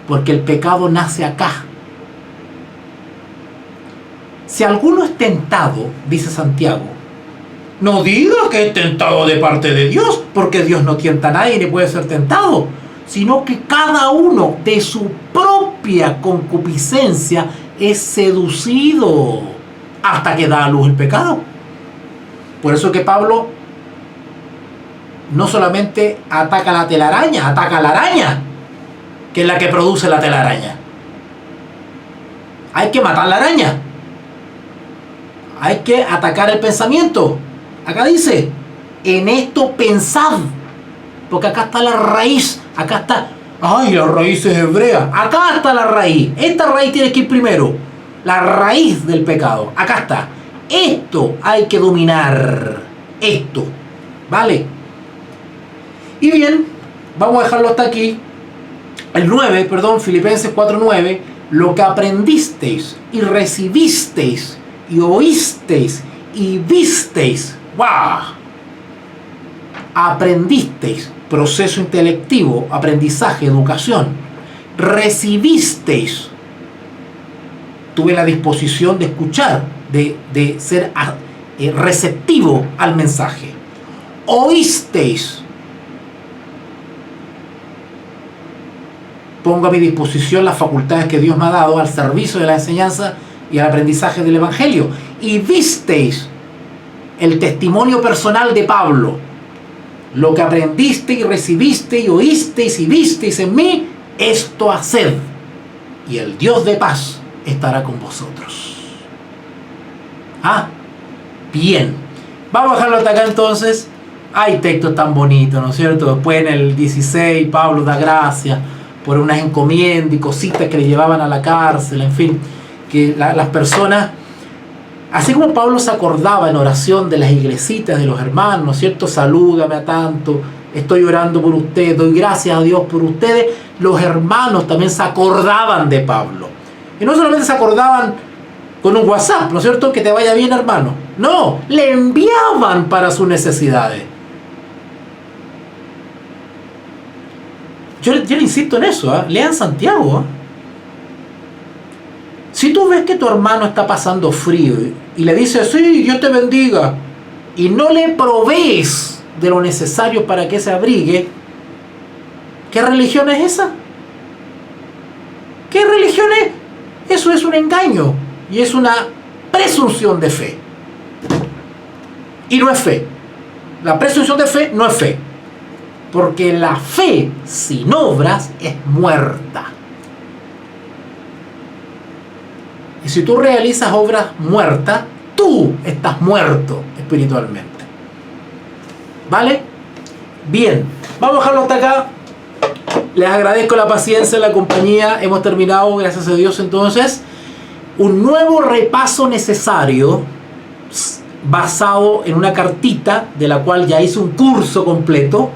porque el pecado nace acá. Si alguno es tentado, dice Santiago, no diga que es tentado de parte de Dios, porque Dios no tienta a nadie ni puede ser tentado, sino que cada uno de su propia concupiscencia es seducido hasta que da a luz el pecado. Por eso que Pablo no solamente ataca la telaraña, ataca la araña, que es la que produce la telaraña. Hay que matar la araña. Hay que atacar el pensamiento. Acá dice, en esto pensad, porque acá está la raíz, acá está, ay, la raíz es hebrea, acá está la raíz, esta raíz tiene que ir primero, la raíz del pecado, acá está, esto hay que dominar, esto, ¿vale? Y bien, vamos a dejarlo hasta aquí, el 9, Filipenses 4:9, lo que aprendisteis y recibisteis y oísteis y visteis, ¡wow! Aprendisteis, proceso intelectivo, aprendizaje, educación. Recibisteis, tuve la disposición de escuchar, de ser receptivo al mensaje. Oísteis, pongo a mi disposición las facultades que Dios me ha dado al servicio de la enseñanza y al aprendizaje del Evangelio. Y visteis el testimonio personal de Pablo. Lo que aprendiste y recibiste y oísteis y visteis en mí, esto haced, y el Dios de paz estará con vosotros. Bien. Vamos a dejarlo hasta acá entonces. Hay textos tan bonitos, ¿no es cierto? Después en el 16, Pablo da gracias por unas encomiendas y cositas que le llevaban a la cárcel, en fin, que las personas, así como Pablo se acordaba en oración de las iglesitas, de los hermanos, ¿no es cierto? Salúdame a tanto, estoy orando por ustedes, doy gracias a Dios por ustedes. Los hermanos también se acordaban de Pablo. Y no solamente se acordaban con un WhatsApp, ¿no es cierto? Que te vaya bien, hermano. No, le enviaban para sus necesidades. Yo le insisto en eso, lean Santiago. Si tú ves que tu hermano está pasando frío y le dices, sí, Dios te bendiga, y no le provees de lo necesario para que se abrigue, ¿qué religión es esa? ¿Qué religión es? Eso es un engaño y es una presunción de fe. Y no es fe. La presunción de fe no es fe. Porque la fe sin obras es muerta. Y si tú realizas obras muertas, tú estás muerto espiritualmente. ¿Vale? Bien, vamos a dejarlo hasta acá. Les agradezco la paciencia, la compañía. Hemos terminado, gracias a Dios, entonces, un nuevo repaso necesario basado en una cartita de la cual ya hice un curso completo.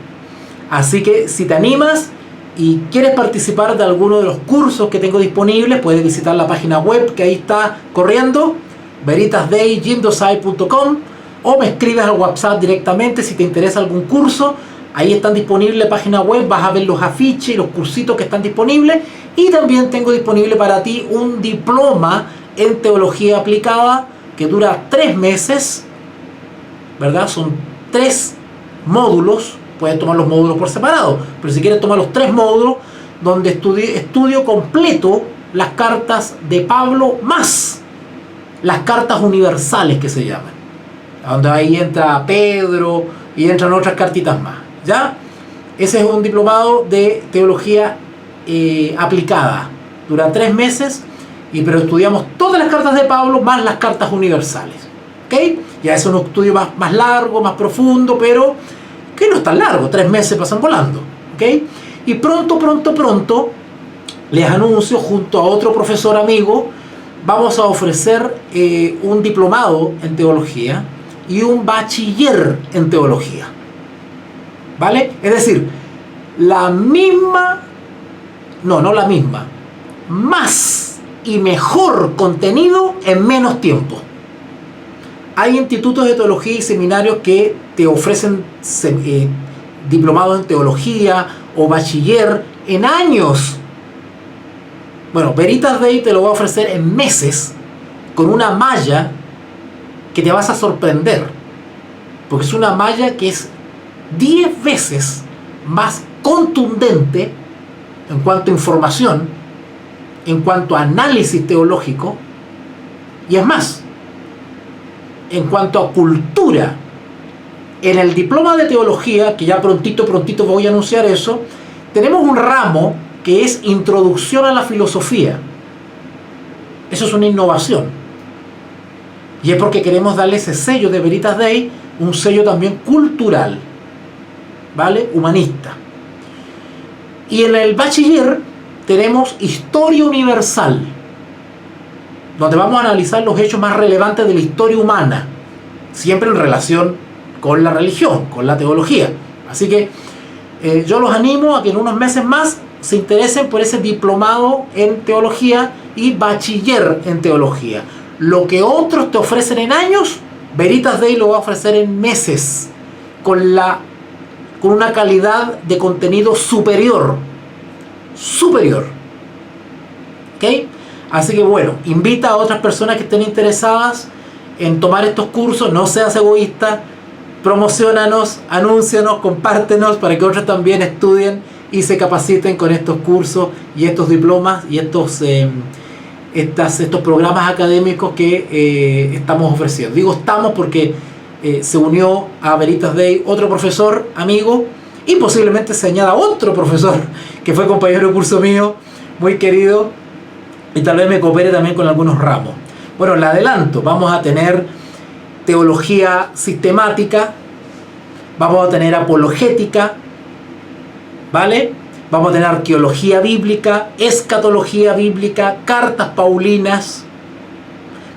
Así que si te animas y quieres participar de alguno de los cursos que tengo disponibles, puedes visitar la página web que ahí está corriendo, veritasdeijimdosai.com, o me escribes al WhatsApp directamente si te interesa algún curso. Ahí están disponibles la página web, vas a ver los afiches y los cursitos que están disponibles. Y también tengo disponible para ti un diploma en teología aplicada que dura 3 meses ¿verdad? Son 3 módulos, pueden tomar los módulos por separado, pero si quieren tomar los 3 módulos, donde estudio completo las cartas de Pablo más las cartas universales que se llaman, donde ahí entra Pedro y entran otras cartitas más, ¿ya? Ese es un diplomado de teología aplicada, dura 3 meses, pero estudiamos todas las cartas de Pablo más las cartas universales, ¿ok? Ya es un estudio más largo, más profundo, pero que no es tan largo, 3 meses pasan volando, ¿ok? Y pronto les anuncio, junto a otro profesor amigo, vamos a ofrecer un diplomado en teología y un bachiller en teología, ¿vale? Es decir, más y mejor contenido en menos tiempo. Hay institutos de teología y seminarios que te ofrecen diplomados en teología o bachiller en años. Bueno, Veritas Day te lo va a ofrecer en meses, con una malla que te vas a sorprender, porque es una malla que es 10 veces más contundente en cuanto a información, en cuanto a análisis teológico, y es más, en cuanto a cultura. En el diploma de teología, que ya prontito voy a anunciar eso, tenemos un ramo que es Introducción a la Filosofía. Eso es una innovación. Y es porque queremos darle ese sello de Veritas Day, un sello también cultural, ¿vale? Humanista. Y en el bachiller tenemos Historia Universal, donde vamos a analizar los hechos más relevantes de la historia humana, siempre en relación con la religión, con la teología. Así que yo los animo a que en unos meses más se interesen por ese diplomado en teología y bachiller en teología. Lo que otros te ofrecen en años, Veritas Day lo va a ofrecer en meses, con una calidad de contenido superior. ¿Ok? Así que bueno, invita a otras personas que estén interesadas en tomar estos cursos. No seas egoísta, promociónanos, anúncianos, compártenos para que otros también estudien y se capaciten con estos cursos y estos diplomas y estos programas académicos que estamos ofreciendo. Digo estamos porque se unió a Veritas Day otro profesor, amigo, y posiblemente se añada otro profesor que fue compañero de curso mío, muy querido, y tal vez me coopere también con algunos ramos. Bueno, le adelanto, vamos a tener teología sistemática, vamos a tener apologética, ¿vale? Vamos a tener arqueología bíblica, escatología bíblica, cartas paulinas,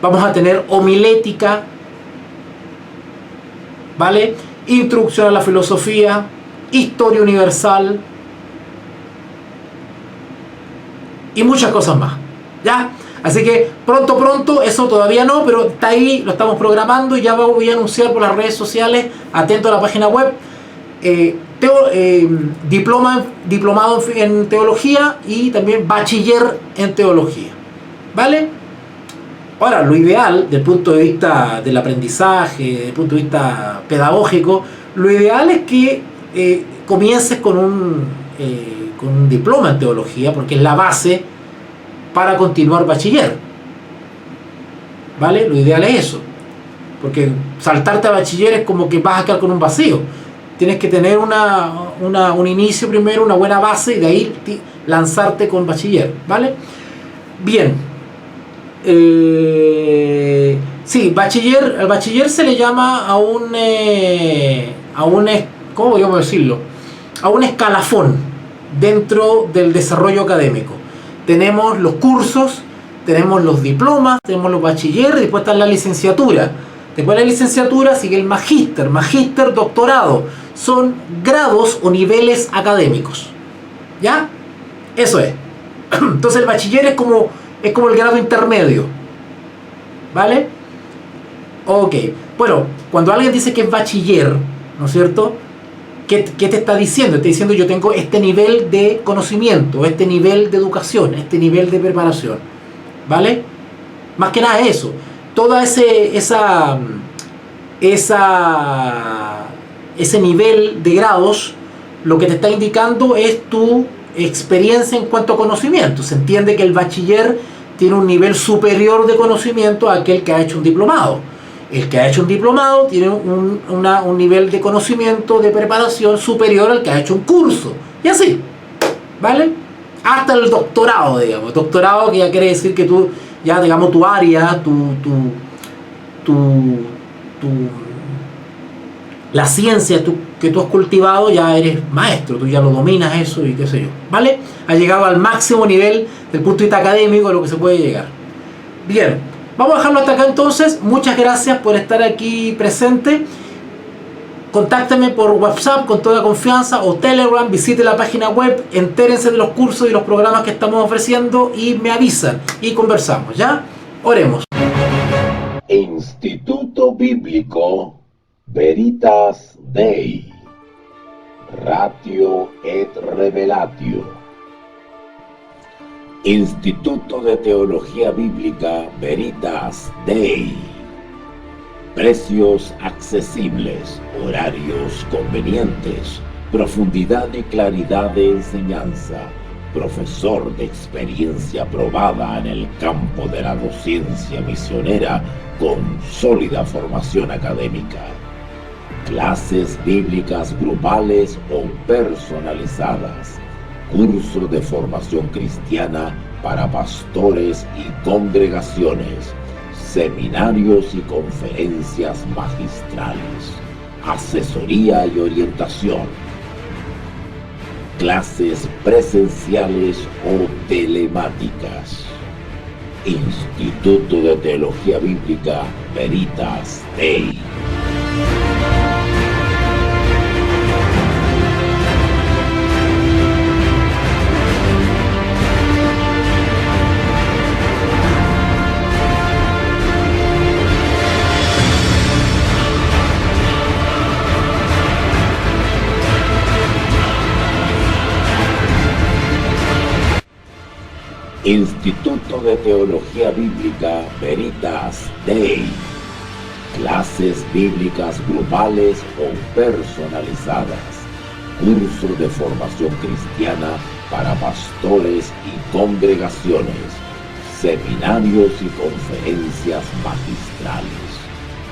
vamos a tener homilética, ¿vale? Introducción a la filosofía, historia universal y muchas cosas más, ¿ya? Así que pronto, eso todavía no, pero está ahí, lo estamos programando y ya voy a anunciar por las redes sociales, atento a la página web, diplomado en teología y también bachiller en teología, ¿vale? Ahora, lo ideal, desde el punto de vista del aprendizaje, desde el punto de vista pedagógico, lo ideal es que comiences con un diploma en teología, porque es la base para continuar bachiller, ¿vale? Lo ideal es eso, porque saltarte a bachiller es como que vas a quedar con un vacío. Tienes que tener un inicio primero, una buena base, y de ahí lanzarte con bachiller, ¿vale? Bien. Sí, al bachiller se le llama a un ¿cómo podríamos decirlo? A un escalafón dentro del desarrollo académico. Tenemos los cursos, tenemos los diplomas, tenemos los bachilleres, después está la licenciatura. Después de la licenciatura sigue el magíster, doctorado. Son grados o niveles académicos, ¿ya? Eso es. Entonces el bachiller es como el grado intermedio, ¿vale? Ok. Bueno, cuando alguien dice que es bachiller, ¿no es cierto? ¿Qué te está diciendo? Está diciendo: yo tengo este nivel de conocimiento, este nivel de educación, este nivel de preparación, ¿vale? Más que nada eso. Toda esa ese nivel de grados, lo que te está indicando es tu experiencia en cuanto a conocimiento. Se entiende que el bachiller tiene un nivel superior de conocimiento a aquel que ha hecho un diplomado. El que ha hecho un diplomado tiene un nivel de conocimiento, de preparación superior al que ha hecho un curso. Y así, ¿vale? Hasta el doctorado, digamos. Doctorado que ya quiere decir que tú, ya digamos, tu área, la ciencia que tú has cultivado, ya eres maestro, tú ya lo dominas eso y qué sé yo, ¿vale? Has llegado al máximo nivel del punto de vista académico a lo que se puede llegar. Bien, vamos a dejarlo hasta acá entonces. Muchas gracias por estar aquí presente. Contáctenme por WhatsApp con toda confianza o Telegram, visite la página web, entérense de los cursos y los programas que estamos ofreciendo y me avisan y conversamos, ¿ya? Oremos. Instituto Bíblico Veritas Dei, Ratio et Revelatio. Instituto de Teología Bíblica Veritas Dei. Precios accesibles, horarios convenientes, profundidad y claridad de enseñanza, profesor de experiencia probada en el campo de la docencia misionera con sólida formación académica. Clases bíblicas grupales o personalizadas. Curso de formación cristiana para pastores y congregaciones. Seminarios y conferencias magistrales. Asesoría y orientación. Clases presenciales o telemáticas. Instituto de Teología Bíblica Veritas Dei. Instituto de Teología Bíblica Veritas Dei. Clases bíblicas grupales o personalizadas. Curso de formación cristiana para pastores y congregaciones. Seminarios y conferencias magistrales.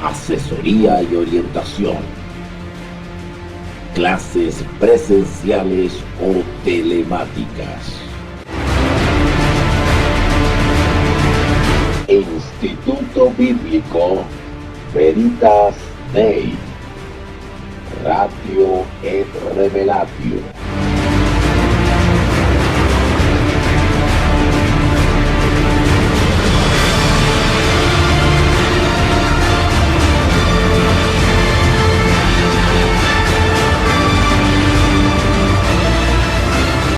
Asesoría y orientación. Clases presenciales o telemáticas. Instituto Bíblico Veritas Dei, Ratio et Revelatio.